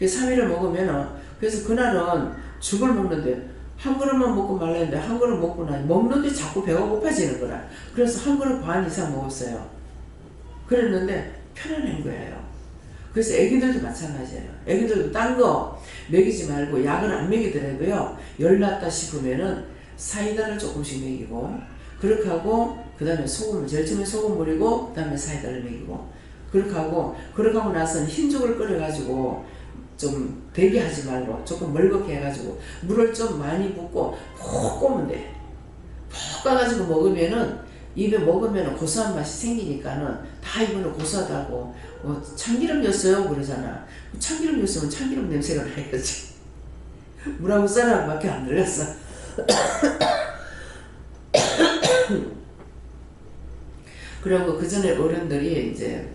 A: 3일을 먹으면 그래서 그날은 죽을 먹는데 한 그릇만 먹고 말랐는데 한 그릇 먹고 나니 먹는데 자꾸 배가 고파지는 거라. 그래서 한 그릇 반 이상 먹었어요. 그랬는데 편안한 거예요. 그래서 애기들도 마찬가지예요. 애기들도 딴 거 먹이지 말고 약을 안 먹이더라도요. 열 났다 싶으면은 사이다를 조금씩 먹이고 그렇게 하고 그 다음에 소금, 제일 처음에 소금 뿌리고 그 다음에 사이다를 먹이고 그렇게 하고 나서는 흰죽을 끓여가지고 좀 되게 하지 말고 조금 멀겋게 해가지고 물을 좀 많이 붓고 푹 꼬면 돼. 푹 까가지고 먹으면은 입에 먹으면 고소한 맛이 생기니까는 다 이거는 고소하다고 참기름 였어요 그러잖아. 참기름 였으면 참기름 냄새가 나야지. 물하고 쌀하고 밖에 안 들렸어. 그리고 그 전에 어른들이 이제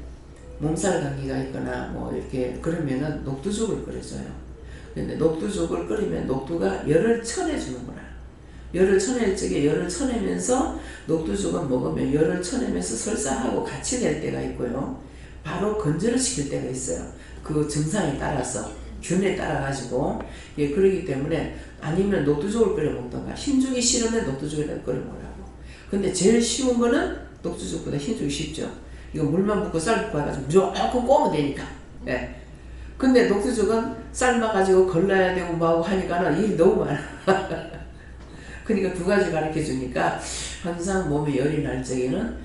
A: 몸살 감기가 있거나 뭐 이렇게 그러면은 녹두죽을 끓여줘요. 근데 녹두죽을 끓이면 녹두가 열을 쳐내주는 거라. 열을 쳐낼 적에 열을 쳐내면서 녹두죽은 먹으면 열을 쳐내면서 설사하고 같이 낼 때가 있고요. 바로 건조를 시킬 때가 있어요. 그 증상에 따라서 균에 따라 가지고 그러기 때문에 아니면 녹두죽을 끓여 먹던가 흰죽이 싫으면 녹두죽에다 끓여 먹으라고. 근데 제일 쉬운 거는 녹두죽보다 흰죽이 쉽죠. 이거 물만 붓고 쌀 붓고 해가지고 무조건 꼬면 되니까. 예. 근데 녹두죽은 삶아가지고 걸러야 되고 뭐하고 하니까는 일이 너무 많아. 그러니까 2가지 가르쳐 주니까 항상 몸에 열이 날 적에는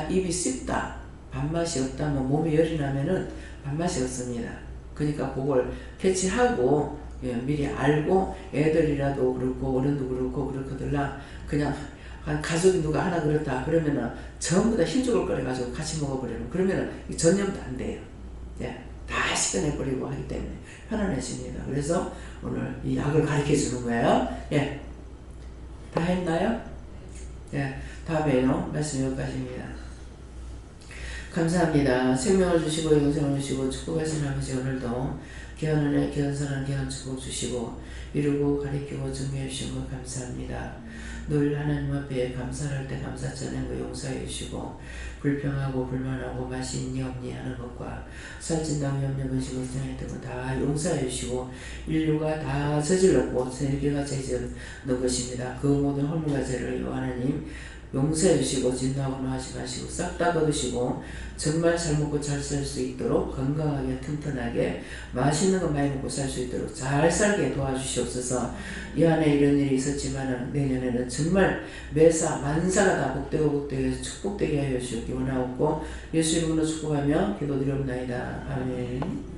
A: 입이 씹다, 밥맛이 없다면 몸에 열이 나면은 밥맛이 없습니다. 그러니까 그걸 캐치하고 미리 알고 애들이라도 그렇고 어른도 그렇고 그렇거들라 그냥 한 가족이 누가 하나 그렇다 그러면은 전부 다 흰죽을 끓여가지고 같이 먹어버리면 그러면은 전염도 안 돼요. 다 씻어내버리고 하기 때문에 편안해집니다. 그래서 오늘 이 약을 가르쳐 주는 거예요. 다 했나요? 다음에요. 말씀 여기까지입니다. 감사합니다. 생명을 주시고 영생을 주시고 축복하시는 아버지, 오늘도 귀한 은혜, 귀한 사랑, 귀한 축복 주시고 이루고 가리키고 증명해 주신 것 감사합니다. 늘 하나님 앞에 감사할 때 감사 전하는 거 용서해 주시고 불평하고 불만하고 맛이 있니 없니 하는 것과 살찐다음에 없는 것이 걱정했던 거 다 용서해 주시고 인류가 다 저질렀고 세계가 저지른 것입니다. 그 모든 허물과 죄를 하나님 용서해 주시고 진노하고 하지 마시고 싹 다 거두시고 정말 잘 먹고 잘 살 수 있도록 건강하게 튼튼하게 맛있는 거 많이 먹고 살 수 있도록 잘 살게 도와주시옵소서. 이 안에 이런 일이 있었지만 내년에는 정말 매사 만사가 다 복되고 복되게 축복되게 하여 주시기 원하옵고 예수 이름으로 축복하며 기도드리옵나이다. 아멘.